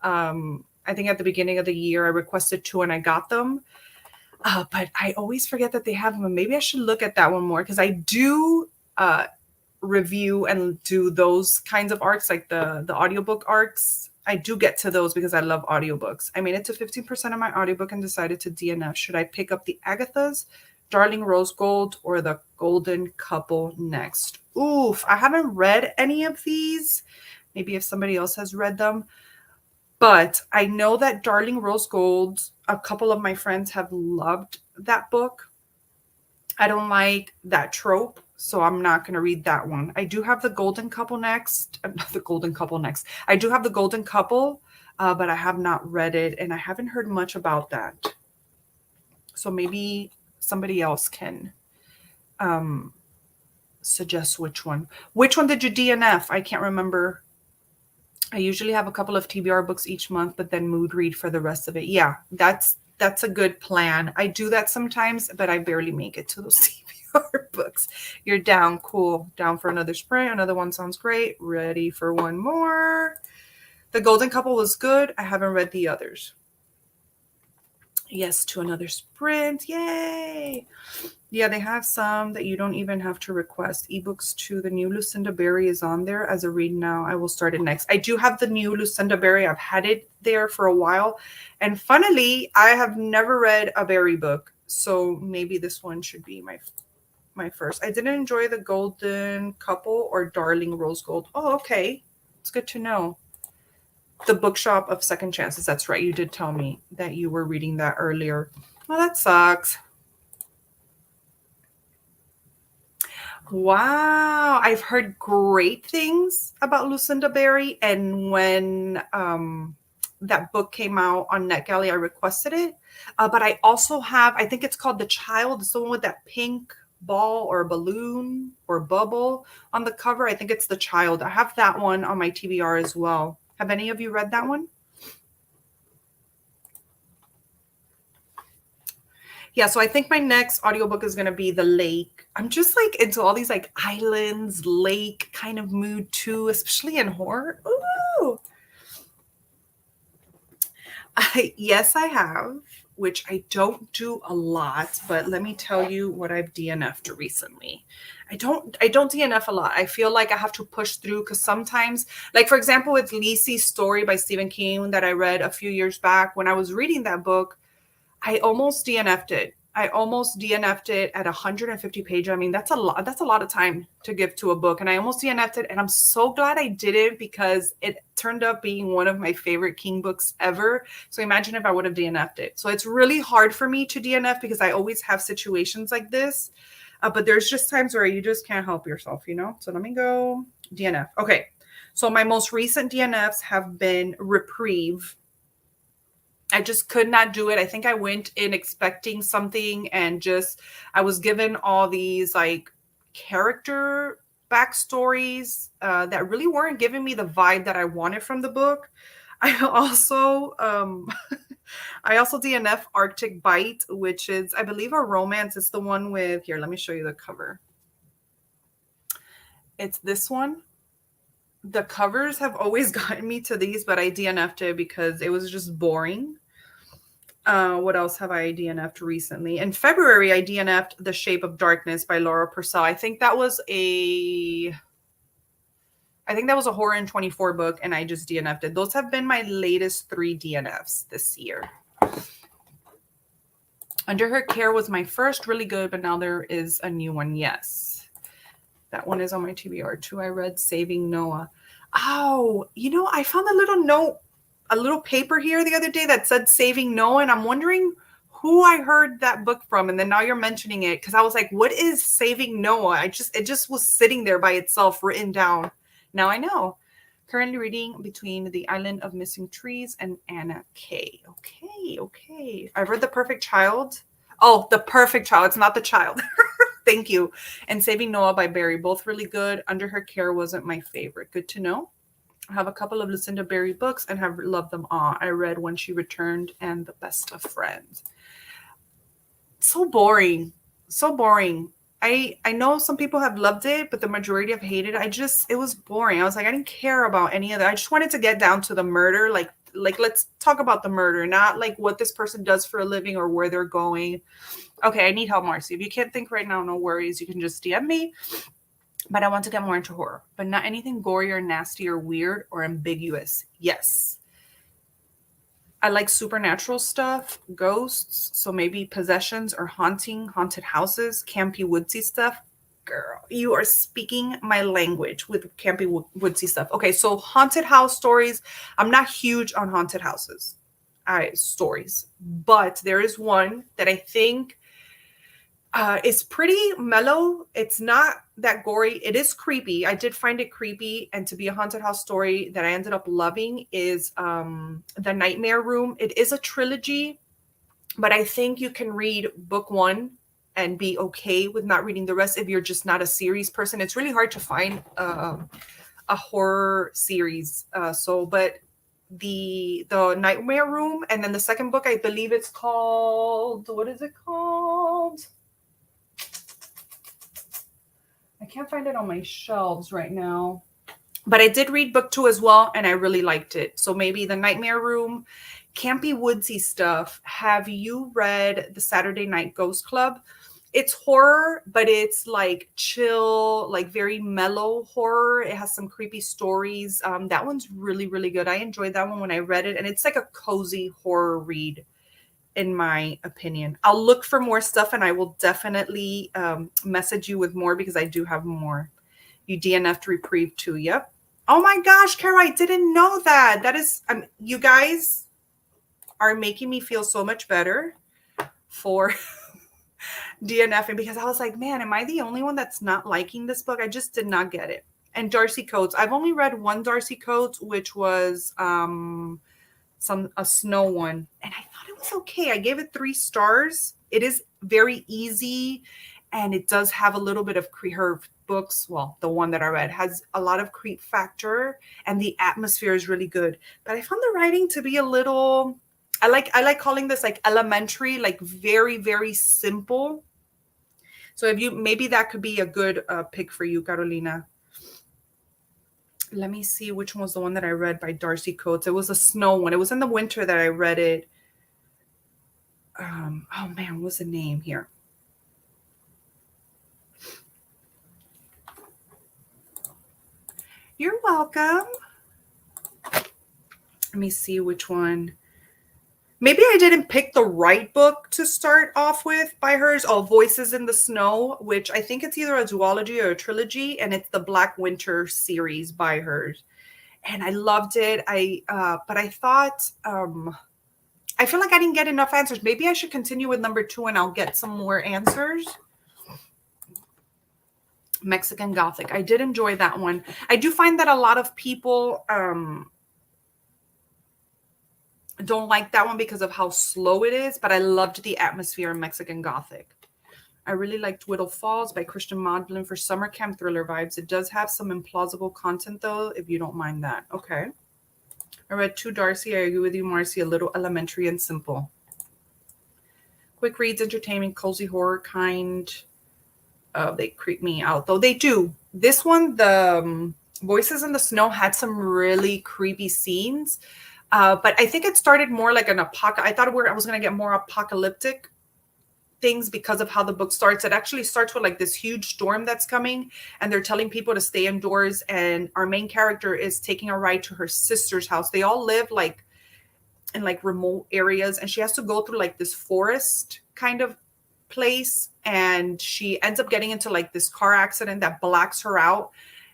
I think at the beginning of the year, I requested 2 and I got them. But I always forget that they have them. Maybe I should look at that one more because I do review and do those kinds of arcs, like the audiobook arcs. I do get to those because I love audiobooks. I made it to 15% of my audiobook and decided to DNF. Should I pick up the Agathas, Darling Rose Gold, or the Golden Couple next? Oof, I haven't read any of these. Maybe if somebody else has read them. But I know that Darling Rose Gold, a couple of my friends have loved that book. I don't like that trope, so I'm not going to read that one. I do have the Golden Couple next. The Golden Couple next. I do have the Golden Couple, but I have not read it, and I haven't heard much about that. So maybe somebody else can suggest which one. Which one did you DNF? I can't remember. I usually have a couple of TBR books each month, but then mood read for the rest of it. Yeah, that's a good plan. I do that sometimes, but I barely make it to those TBR books. You're down. Cool. Down for another sprint. Another one sounds great. Ready for one more. The Golden Couple was good. I haven't read the others. Yes, to another sprint. Yay. Yeah, they have some that you don't even have to request. Ebooks to the new Lucinda Berry is on there as a read now. I will start it next. I do have the new Lucinda Berry. I've had it there for a while. And funnily, I have never read a Berry book. So maybe this one should be my first. I didn't enjoy the Golden Couple or Darling Rose Gold. Oh, okay. It's good to know. The Bookshop of Second Chances. That's right. You did tell me that you were reading that earlier. Well, that sucks. Wow, I've heard great things about Lucinda Berry, and when that book came out on NetGalley, I requested it. But I also have, I think it's called The Child. It's the one with that pink ball or balloon or bubble on the cover. I think it's The Child. I have that one on my TBR as well. Have any of you read that one? Yeah, so I think my next audiobook is going to be The Lake. I'm just like into all these like islands, lake kind of mood too, especially in horror. Ooh. Yes, I have, which I don't do a lot, but let me tell you what I've DNF'd recently. I don't DNF a lot. I feel like I have to push through because sometimes, like for example, with Lisey's Story by Stephen King that I read a few years back, when I was reading that book, I almost DNF'd it. I almost DNF'd it at 150 pages. I mean, that's a lot. That's a lot of time to give to a book. And I almost DNF'd it. And I'm so glad I didn't because it turned up being one of my favorite King books ever. So imagine if I would have DNF'd it. So it's really hard for me to DNF because I always have situations like this. But there's just times where you just can't help yourself, you know? So let me go DNF. Okay. So my most recent DNFs have been Reprieve. I just could not do it. I think I went in expecting something and just, I was given all these like character backstories that really weren't giving me the vibe that I wanted from the book. I also, I also DNF Arctic Bite, which is, I believe, a romance. It's the one with, here, let me show you the cover. It's this one. The covers have always gotten me to these, but I DNF'd it because it was just boring. What else have I DNF'd recently? In February, I DNF'd The Shape of Darkness by Laura Purcell. I think that was a Horror in 24 book, and I just DNF'd it. Those have been my latest 3 DNFs this year. Under Her Care was my first, really good, but now there is a new one. Yes. That one is on my TBR too. I read Saving Noah. Oh, you know, I found a little note, a little paper here the other day that said Saving Noah, and I'm wondering who I heard that book from. And then now you're mentioning it because I was like, what is Saving Noah? It just was sitting there by itself written down. Now I know. Currently reading Between the Island of Missing Trees and Anna Kay. Okay. I read The Perfect Child. Oh, The Perfect Child. It's not The Child. Thank you. And Saving Noah by Barry. Both really good. Under Her Care wasn't my favorite. Good to know. I have a couple of Lucinda Berry books and have loved them all. I read When She Returned and The Best of Friends. So boring. So boring. I know some people have loved it, but the majority have hated it. It was boring. I was like, I didn't care about any of that. I just wanted to get down to the murder. Like let's talk about the murder, not like what this person does for a living or where they're going. Okay, I need help, Marcy. If you can't think right now, no worries. You can just DM me. But I want to get more into horror, but not anything gory or nasty or weird or ambiguous. Yes. I like supernatural stuff, ghosts, so maybe possessions or haunted houses, campy woodsy stuff. Girl, you are speaking my language with campy woodsy stuff. Okay, so haunted house stories. I'm not huge on haunted houses. Stories, but there is one that I think it's pretty mellow. It's not that gory. It is creepy. I did find it creepy. And to be a haunted house story that I ended up loving is The Nightmare Room. It is a trilogy, but I think you can read book 1 and be okay with not reading the rest if you're just not a series person. It's really hard to find a horror series. But the Nightmare Room, and then the second book, I believe it's called, what is it called? I can't find it on my shelves right now. But I did read book 2 as well, and I really liked it. So maybe The Nightmare Room, campy woodsy stuff. Have you read The Saturday Night Ghost Club? It's horror, but it's like chill, like very mellow horror. It has some creepy stories. That one's really, really good. I enjoyed that one when I read it, and it's like a cozy horror read, in my opinion. I'll look for more stuff and I will definitely message you with more because I do have more. You DNF'd Reprieve too. Yep. Oh my gosh, Kara, I didn't know that. That is, you guys are making me feel so much better. for DNFing because I was like, man, am I the only one that's not liking this book? I just did not get it. And Darcy Coates, I've only read one Darcy Coates, which was a snow one, and I thought it was okay. I gave it 3 stars. It is very easy, and it does have a little bit of her books. Well, the one that I read has a lot of creep factor, and the atmosphere is really good. But I found the writing to be a little. I like calling this like elementary, like very, very simple. So if you, maybe that could be a good pick for you, Carolina. Let me see which one was the one that I read by Darcy Coates. It was a snow one. It was in the winter that I read it. Oh man, what was the name here? You're welcome. Let me see which one. Maybe I didn't pick the right book to start off with by hers. Oh, Voices in the Snow, which I think it's either a duology or a trilogy, and it's the Black Winter series by hers. And I loved it. But I thought, I feel like I didn't get enough answers. Maybe I should continue with number 2 and I'll get some more answers. Mexican Gothic. I did enjoy that one. I do find that a lot of people don't like that one because of how slow it is, but I loved the atmosphere in Mexican Gothic. I really liked Whittle Falls by Christian Maudlin for summer camp thriller vibes. It does have some implausible content, though, if you don't mind that. Okay. I read 2 Darcy. I agree with you, Marcy. A little elementary and simple. Quick reads, entertainment, cozy horror kind. They creep me out, though. They do. This one, the Voices in the Snow, had some really creepy scenes. But I think it started more like an I thought I was going to get more apocalyptic things because of how the book starts. It actually starts with like this huge storm that's coming, and they're telling people to stay indoors. And our main character is taking a ride to her sister's house. They all live like in like remote areas, and she has to go through like this forest kind of place. And she ends up getting into like this car accident that blacks her out.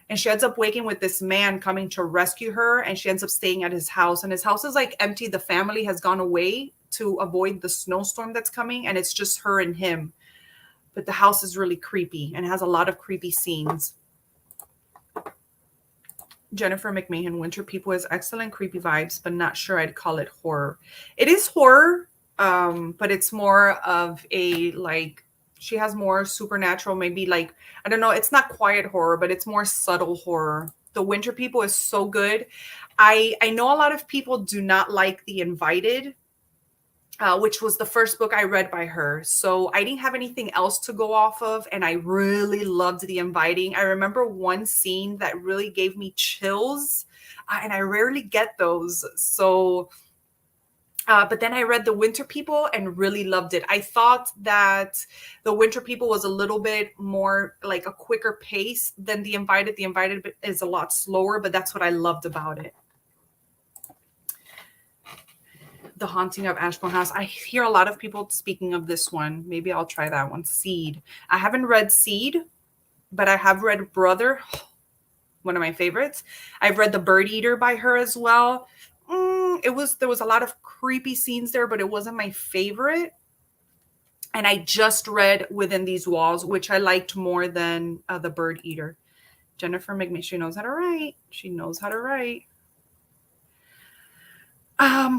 And she ends up waking with this man coming to rescue her. And she ends up staying at his house. And his house is like empty. The family has gone away to avoid the snowstorm that's coming. And it's just her and him. But the house is really creepy and has a lot of creepy scenes. Jennifer McMahon, Winter People is excellent creepy vibes, but not sure I'd call it horror. It is horror, but it's more of a like, she has more supernatural, maybe like, I don't know, it's not quiet horror, but it's more subtle horror. The Winter People is so good. I know a lot of people do not like The Invited, which was the first book I read by her. So I didn't have anything else to go off of. And I really loved The Inviting. I remember one scene that really gave me chills, and I rarely get those. So but then I read The Winter People and really loved it. I thought that The Winter People was a little bit more like a quicker pace than The Invited. The Invited is a lot slower, but that's what I loved about it. The Haunting of Ashbourne House. I hear a lot of people speaking of this one. Maybe I'll try that one. Seed. I haven't read Seed, but I have read Brother, one of my favorites. I've read The Bird Eater by her as well. There was a lot of creepy scenes there, but it wasn't my favorite. And I just read Within These Walls, which I liked more than The Bird Eater. Jennifer McMahon, she knows how to write. She knows how to write.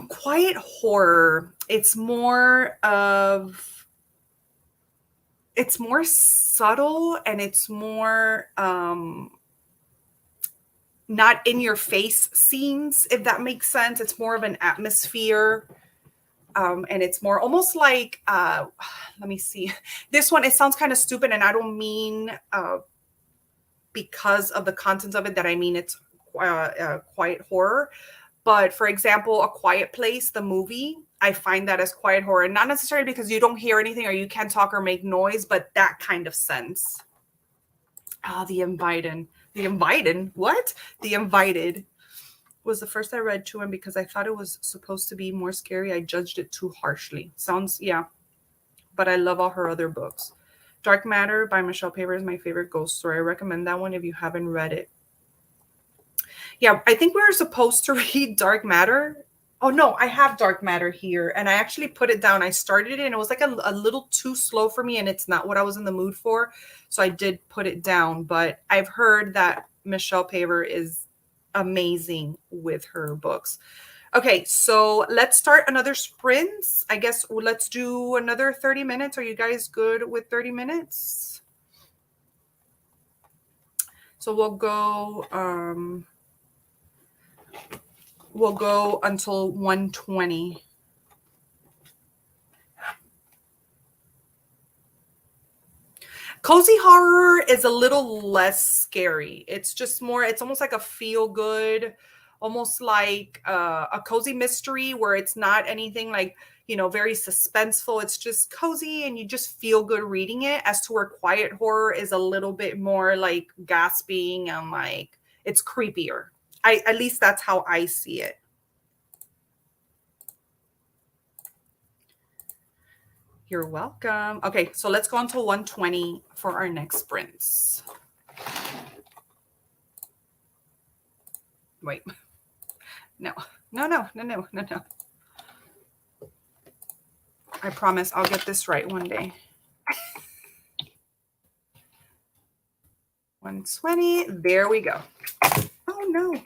Quiet horror. It's more subtle, and it's more not in your face scenes, if that makes sense. It's more of an atmosphere. And it's more almost like, let me see. This one, it sounds kind of stupid, and I don't mean because of the contents of it that I mean it's quiet horror. But for example, A Quiet Place, the movie, I find that as quiet horror. Not necessarily because you don't hear anything or you can't talk or make noise, but that kind of sense. The Invited. The Invited? What? The Invited was the first I read too, and because I thought it was supposed to be more scary, I judged it too harshly. Sounds, yeah. But I love all her other books. Dark Matter by Michelle Paver is my favorite ghost story. I recommend that one if you haven't read it. Yeah, I think we were supposed to read Dark Matter Oh no, I have dark matter here, and I actually put it down. I started it and it was like a little too slow for me, and it's not what I was in the mood for. So I did put it down, but I've heard that Michelle Paver is amazing with her books. Okay, so let's start another sprints. I guess let's do another 30 minutes. Are you guys good with 30 minutes? So we'll go until 1:20. Cozy horror is a little less scary. It's just more, it's almost like a feel good, almost like a cozy mystery where it's not anything like, very suspenseful. It's just cozy and you just feel good reading it, as to where quiet horror is a little bit more like gasping and like it's creepier. At least that's how I see it. You're welcome. Okay, so let's go on to 1:20 for our next sprints. Wait. No, no, no, no, no, no, no. I promise I'll get this right one day. 1:20. There we go. Oh, no.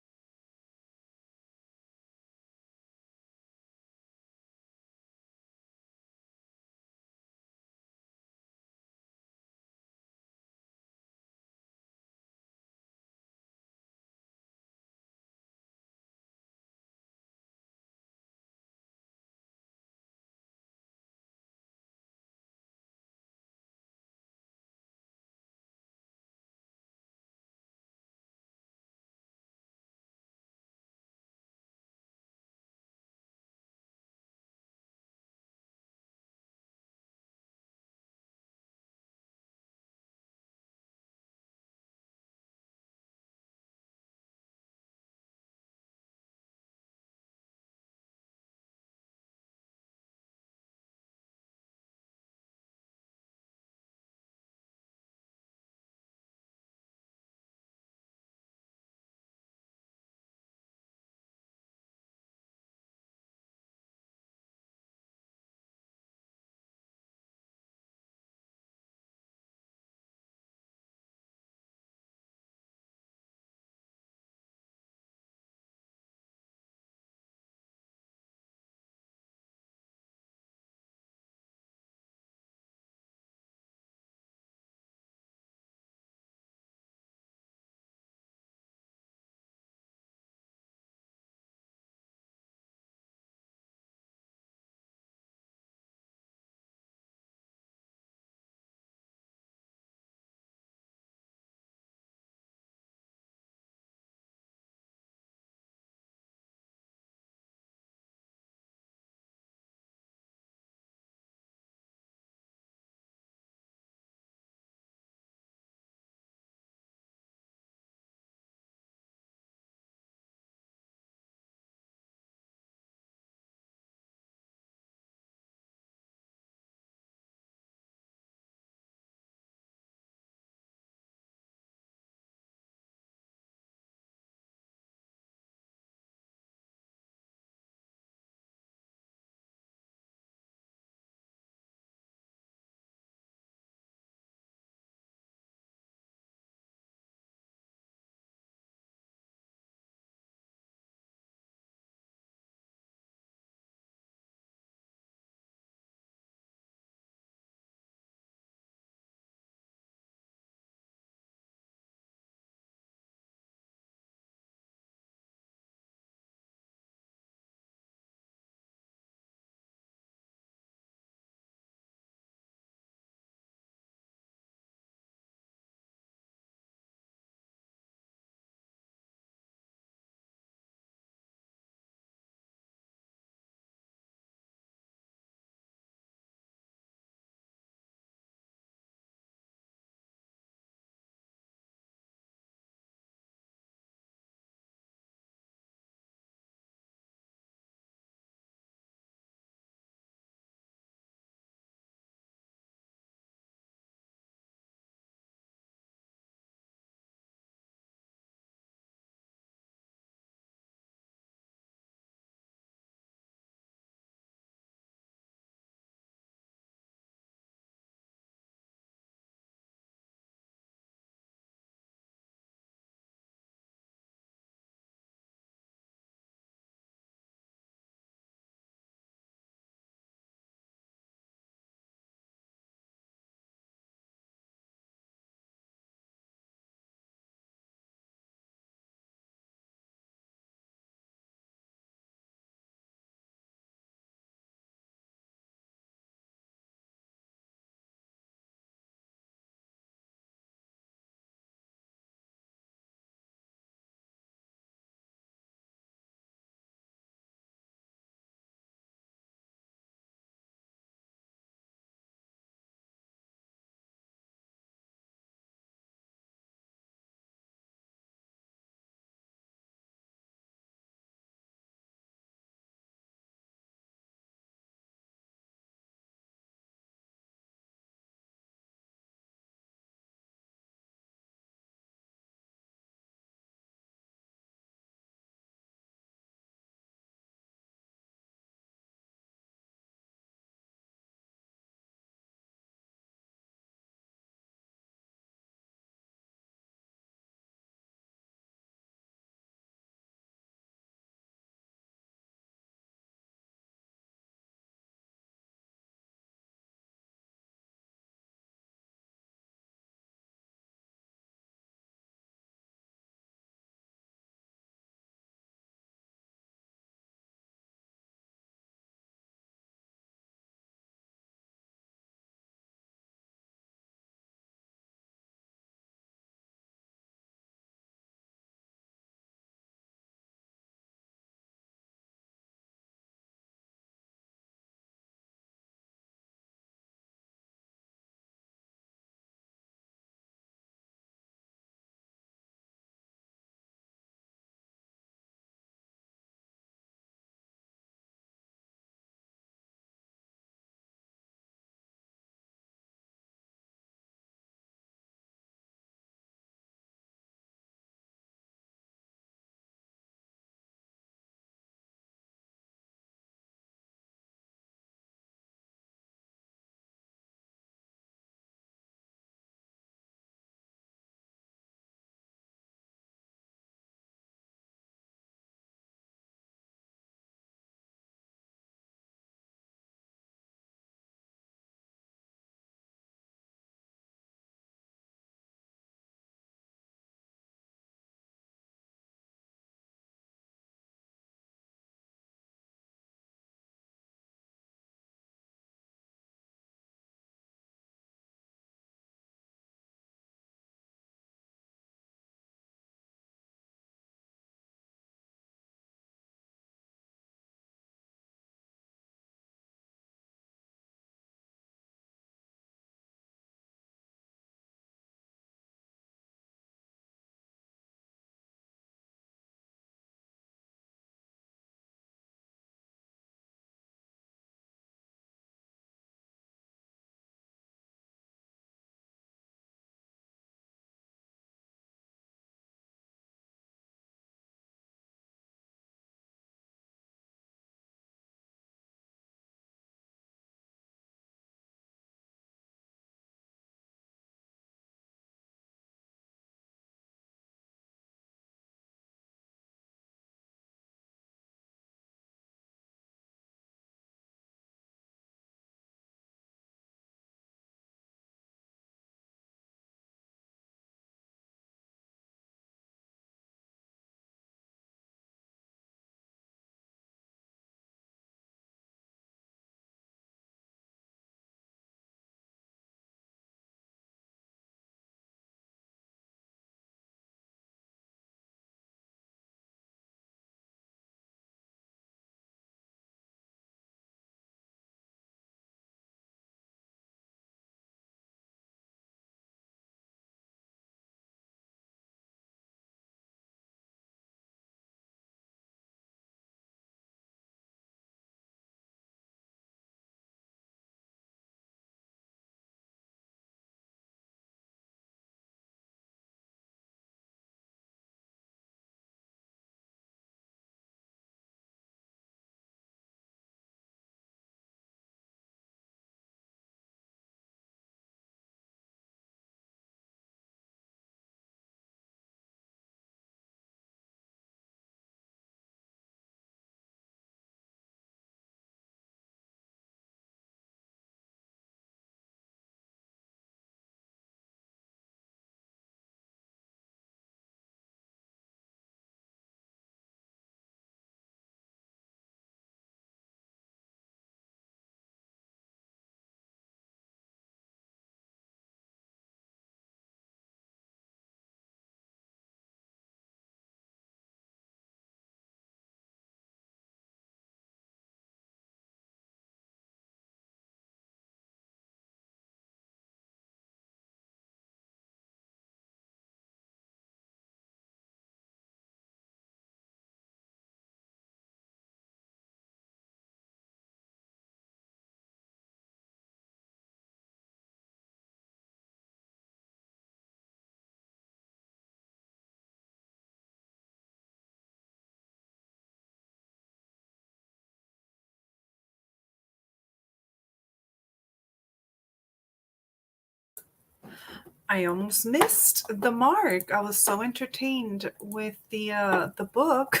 I almost missed the mark. I was so entertained with the book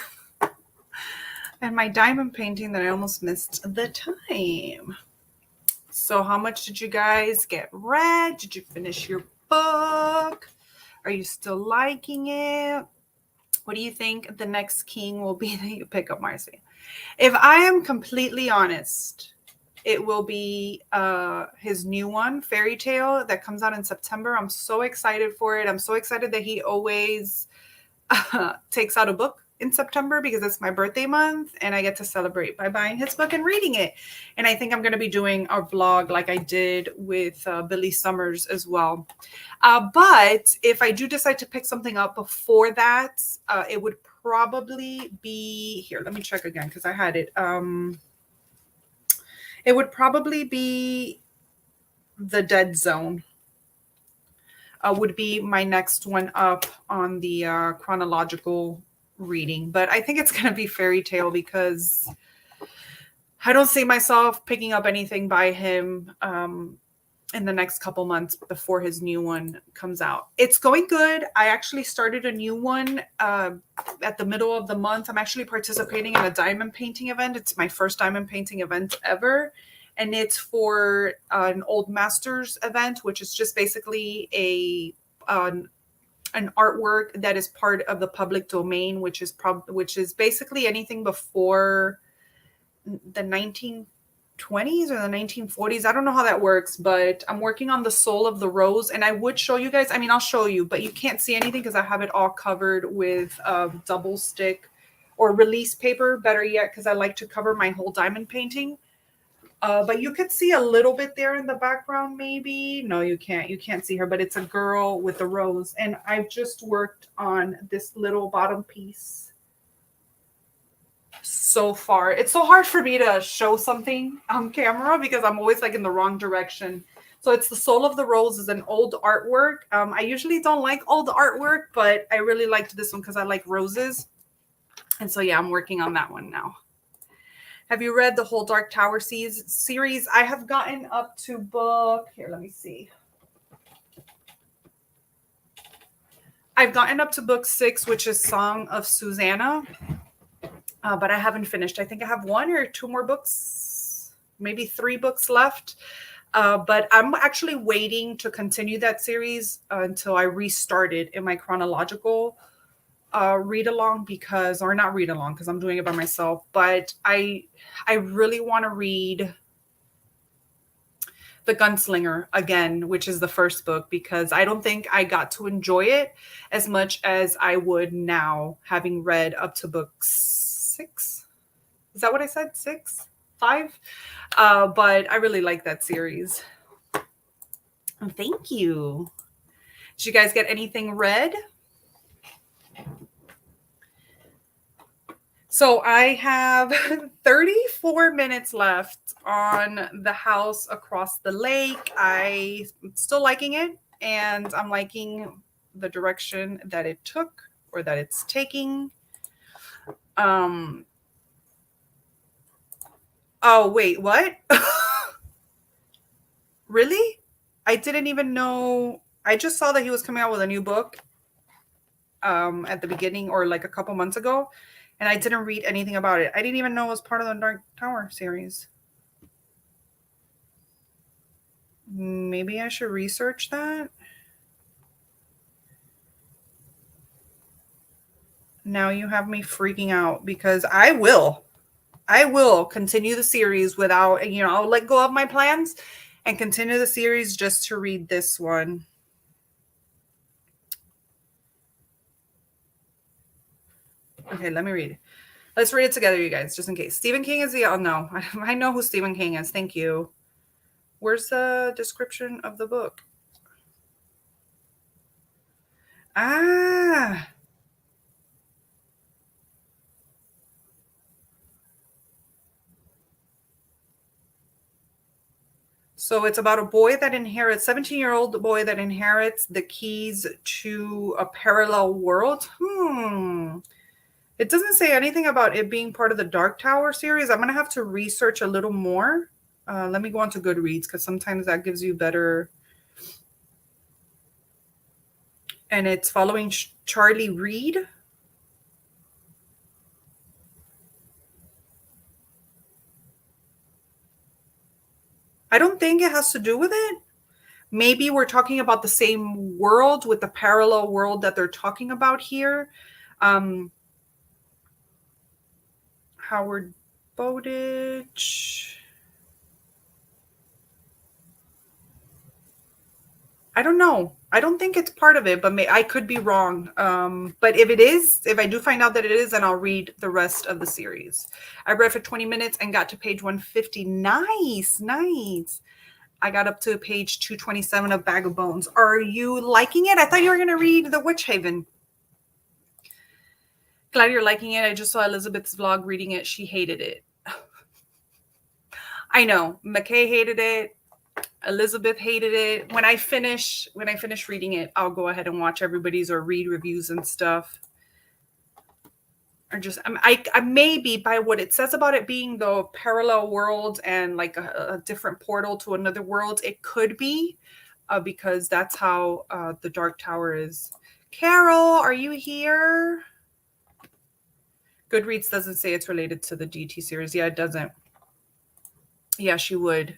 and my diamond painting that I almost missed the time. So how much did you guys get read? Did you finish your book? Are you still liking it? What do you think the next king will be that you pick up, Marcy? If I am completely honest, it will be his new one, Fairy Tale, that comes out in September. I'm so excited for it. I'm so excited that he always takes out a book in September because it's my birthday month and I get to celebrate by buying his book and reading it. And I think I'm going to be doing a vlog like I did with Billy Summers as well. But if I do decide to pick something up before that, it would probably be here. Let me check again because I had it. It would probably be The Dead Zone. Would be my next one up on the chronological reading. But I think it's going to be Fairy Tale because I don't see myself picking up anything by him in the next couple months before his new one comes out. It's going good. I actually started a new one at the middle of the month. I'm actually participating in a diamond painting event. It's my first diamond painting event ever. And it's for an Old Masters event, which is just basically an artwork that is part of the public domain, which is basically anything before the 1920s or the 1940s. I don't know how that works, but I'm working on the Soul of the Rose, and I would show you guys. I mean, I'll show you, but you can't see anything because I have it all covered with double stick or release paper, better yet, because I like to cover my whole diamond painting. But you could see a little bit there in the background, maybe. No, you can't. You can't see her, but it's a girl with a rose. And I've just worked on this little bottom piece so far. It's so hard for me to show something on camera because I'm always like in the wrong direction. So it's the Soul of the Rose is an old artwork. I usually don't like old artwork, but I really liked this one because I like roses. And so, yeah, I'm working on that one now. Have you read the whole Dark Tower series? I have gotten up to book. Here, let me see. I've gotten up to book 6, which is Song of Susanna. But I haven't finished. I think I have 1 or 2 more books, maybe 3 books left. But I'm actually waiting to continue that series until I restart it in my chronological read along because I'm doing it by myself, but I really want to read The Gunslinger again, which is the first book, because I don't think I got to enjoy it as much as I would now, having read up to book 6. Is that what I said? 6? 5? But I really like that series. Thank you. Did you guys get anything read? So I have 34 minutes left on The House Across the Lake. I'm still liking it, and I'm liking the direction that it took or that it's taking. Oh, wait, what? Really? I didn't even know. I just saw that he was coming out with a new book at the beginning or like a couple months ago. And I didn't read anything about it. I didn't even know it was part of the Dark Tower series. Maybe I should research that. Now you have me freaking out because I will continue the series without, I'll let go of my plans and continue the series just to read this one. Okay, let me read it. Let's read it together, you guys, just in case. Stephen King is the... Oh, no. I know who Stephen King is. Thank you. Where's the description of the book? Ah. So it's about a boy that inherits, 17-year-old boy that inherits the keys to a parallel world. It doesn't say anything about it being part of the Dark Tower series. I'm going to have to research a little more. Let me go on to Goodreads because sometimes that gives you better and it's following Charlie Reed. I don't think it has to do with it. Maybe we're talking about the same world with the parallel world that they're talking about here. Howard Bowditch. I don't know. I don't think it's part of it, but I could be wrong. But if it is, if I do find out that it is, then I'll read the rest of the series. I read for 20 minutes and got to page 150. Nice, nice. I got up to page 227 of Bag of Bones. Are you liking it? I thought you were going to read The Witch Haven. Glad you're liking it. I just saw Elizabeth's vlog reading it. She hated it. I know. McKay hated it. Elizabeth hated it. When I finish reading it, I'll go ahead and watch everybody's or read reviews and stuff. Or just I maybe by what it says about it being the parallel world and like a different portal to another world, it could be because that's how the Dark Tower is. Carol, are you here? Goodreads doesn't say it's related to the DT series. Yeah, it doesn't. Yeah, she would.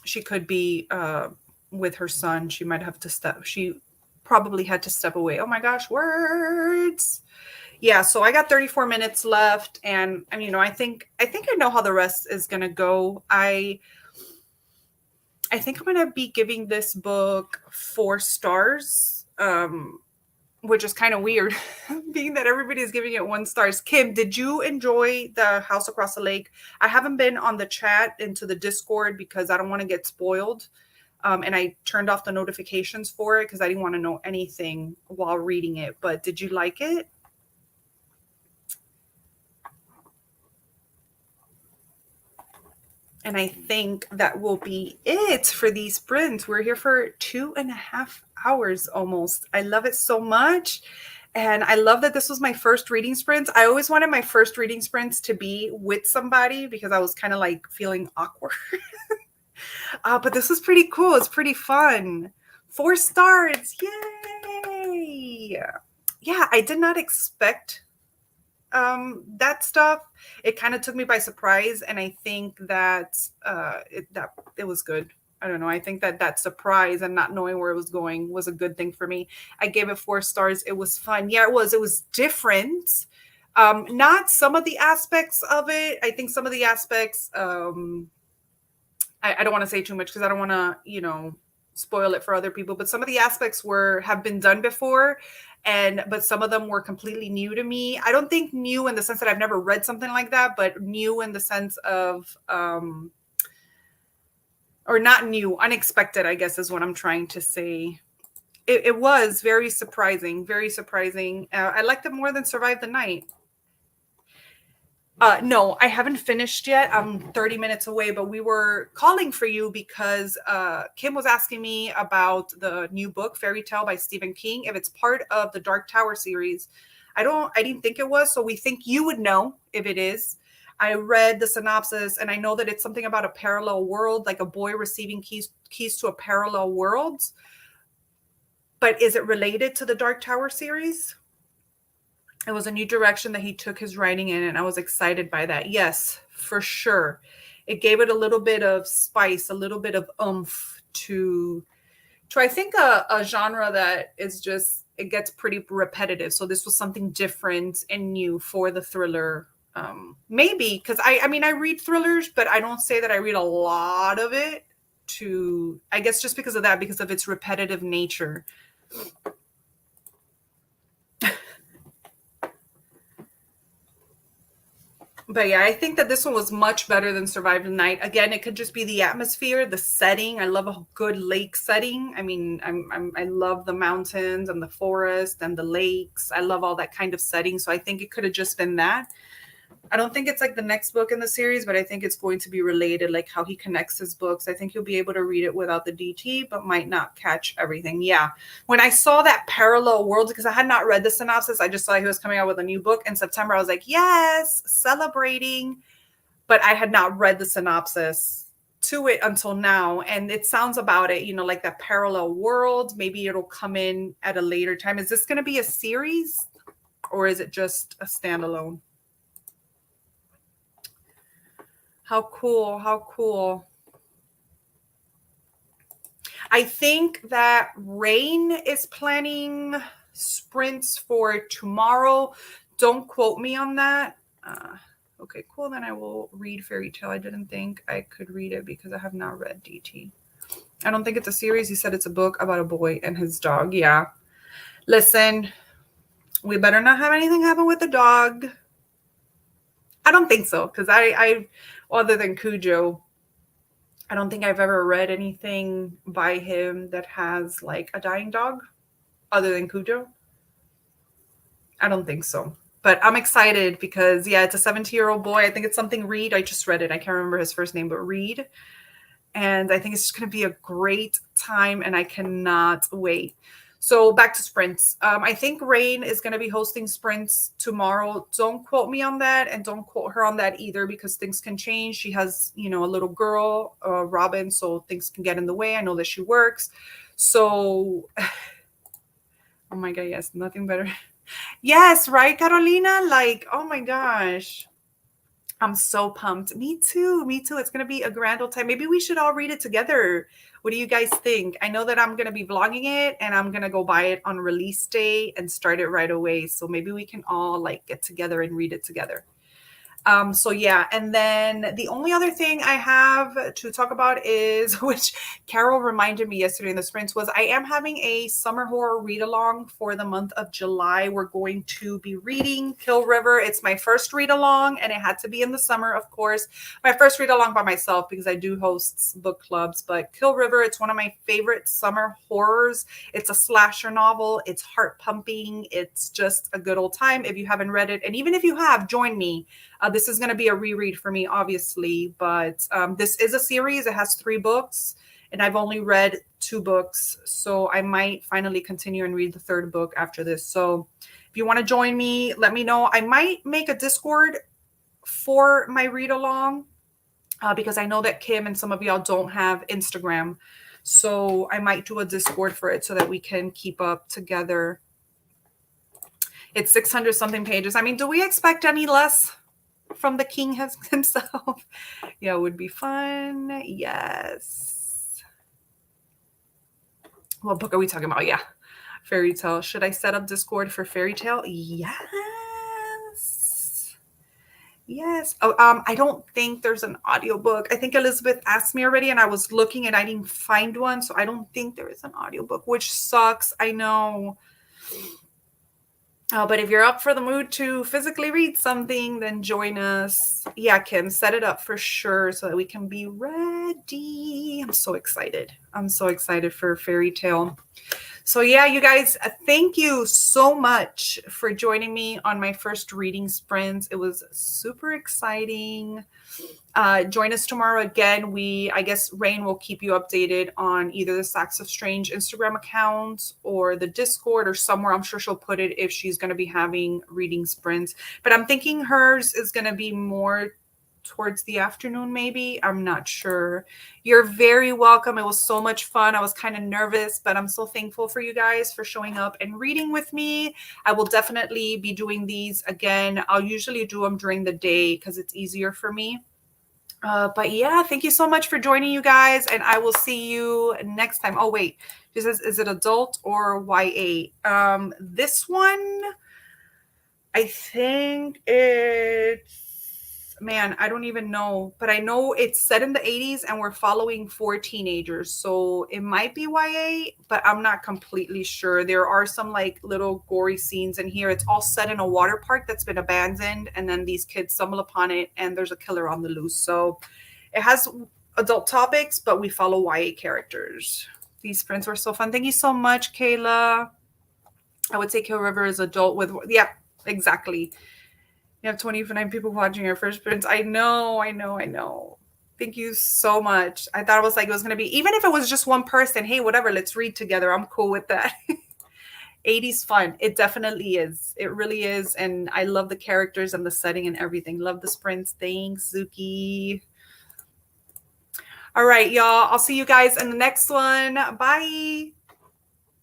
She could be with her son. She might have to step. She probably had to step away. Oh my gosh, words. Yeah, so I got 34 minutes left, and I mean, I think I know how the rest is gonna go. I think I'm gonna be giving this book 4 stars, which is kind of weird, being that everybody is giving it 1 stars. Kim, did you enjoy The House Across the Lake? I haven't been on the chat into the Discord because I don't want to get spoiled. And I turned off the notifications for it because I didn't want to know anything while reading it. But did you like it? And I think that will be it for these sprints. We're here for 2.5 hours almost. I love it so much. And I love that this was my first reading sprints. I always wanted my first reading sprints to be with somebody because I was kind of like feeling awkward. But this was pretty cool. It's pretty fun. 4 stars. Yay. Yeah, I did not expect that stuff. It kind of took me by surprise, and I think that it was good. I don't know. I think that surprise and not knowing where it was going was a good thing for me. I gave it 4 stars. It was fun. Yeah, it was different. Not some of the aspects of it. I think some of the aspects I don't want to say too much because I don't want to, spoil it for other people, but some of the aspects have been done before, but some of them were completely new to me. I don't think new in the sense that I've never read something like that, but new in the sense of or not new, unexpected, I guess is what I'm trying to say. It was very surprising, very surprising. I liked it more than Survive the Night. No, I haven't finished yet. I'm 30 minutes away, but we were calling for you because Kim was asking me about the new book, Fairy Tale by Stephen King, if it's part of the Dark Tower series. I didn't think it was, so we think you would know if it is. I read the synopsis and I know that it's something about a parallel world, like a boy receiving keys to a parallel world. But is it related to the Dark Tower series? It was a new direction that he took his writing in, and I was excited by that. Yes, for sure. It gave it a little bit of spice, a little bit of oomph to I think a genre that is just, it gets pretty repetitive. So this was something different and new for the thriller. Maybe because I mean, I read thrillers, but I don't say that I read a lot of it I guess just because of that, because of its repetitive nature. But yeah, I think that this one was much better than Survive the Night. Again, it could just be the atmosphere, the setting. I love a good lake setting. I mean, I love the mountains and the forest and the lakes. I love all that kind of setting. So I think it could have just been that. I don't think it's like the next book in the series, but I think it's going to be related, like how he connects his books. I think you'll be able to read it without the DT, but might not catch everything. Yeah. When I saw that parallel world, because I had not read the synopsis, I just saw he was coming out with a new book in September. I was like, yes, celebrating. But I had not read the synopsis to it until now. And it sounds about it, you know, like that parallel world. Maybe it'll come in at a later time. Is this going to be a series or is it just a standalone? How cool. How cool. I think that Rain is planning sprints for tomorrow. Don't quote me on that. Okay, cool. Then I will read Fairy Tale. I didn't think I could read it because I have not read DT. I don't think it's a series. He said it's a book about a boy and his dog. Yeah. Listen, we better not have anything happen with the dog. I don't think so, because I other than Cujo, I don't think I've ever read anything by him that has like a dying dog other than Cujo. I don't think so. But I'm excited because, yeah, it's a 17-year-old boy. I think it's something Reed. I just read it. I can't remember his first name, but Reed. And I think it's just going to be a great time, and I cannot wait. So back to sprints. I think Rain is going to be hosting sprints tomorrow. Don't quote me on that, and don't quote her on that either, because things can change. She has, you know, a little girl, Robin, so things can get in the way. I know that she works. So, oh my God, yes, nothing better. Yes, right, Carolina? Like, oh my gosh. I'm so pumped. Me too. Me too. It's going to be a grand old time. Maybe we should all read it together. What do you guys think? I know that I'm going to be vlogging it and I'm going to go buy it on release day and start it right away. So maybe we can all like get together and read it together. So yeah, and then the only other thing I have to talk about is, which Carol reminded me yesterday in the sprints, was I am having a summer horror read along for the month of July. We're going to be reading Kill River. It's my first read along, and it had to be in the summer, of course. My first read along by myself because I do host book clubs, but Kill River, it's one of my favorite summer horrors. It's a slasher novel. It's heart pumping. It's just a good old time. If you haven't read it, and even if you have, join me. This is going to be a reread for me, obviously, but this is a series. It has 3 books, and I've only read 2 books, so I might finally continue and read the 3rd book after this. So if you want to join me, let me know. I might make a Discord for my read-along because I know that Kim and some of y'all don't have Instagram, so I might do a Discord for it so that we can keep up together. It's 600-something pages. I mean, do we expect any less from the king himself? Yeah, it would be fun. Yes. What book are we talking about? Yeah, Fairy Tale. Should I set up Discord for Fairy Tale? Yes. Yes. Oh, I don't think there's an audiobook. I think Elizabeth asked me already, and I was looking and I didn't find one, so I don't think there is an audiobook, which sucks. I know. But if you're up for the mood to physically read something, then join us. Yeah, Kim, set it up for sure so that we can be ready. I'm so excited. I'm so excited for Fairy Tale. So yeah, you guys, thank you so much for joining me on my first reading sprint. It was super exciting. Join us tomorrow again. I guess Rain will keep you updated on either the Sacks of Strange Instagram account or the Discord or somewhere. I'm sure she'll put it if she's going to be having reading sprints. But I'm thinking hers is going to be more towards the afternoon, maybe. I'm not sure. You're very welcome. It was so much fun. I was kind of nervous, but I'm so thankful for you guys for showing up and reading with me. I will definitely be doing these again. I'll usually do them during the day because it's easier for me. But yeah, thank you so much for joining, you guys, and I will see you next time. Oh wait, she says, is it adult or YA? This one, I think it's, man, I don't even know, but I know it's set in the 80s and we're following 4 teenagers, so it might be YA, but I'm not completely sure. There are some like little gory scenes in here. It's all set in a water park that's been abandoned, and then these kids stumble upon it and there's a killer on the loose. So it has adult topics, but we follow YA characters. These sprints were so fun. Thank you so much, Kayla. I would say Kill River is adult with, yeah, exactly. You have 29 people watching your first sprints. I know. Thank you so much. I thought it was going to be, even if it was just one person, hey, whatever, let's read together. I'm cool with that. 80s fun. It definitely is. It really is. And I love the characters and the setting and everything. Love the sprints. Thanks, Zuki. All right, y'all. I'll see you guys in the next one. Bye.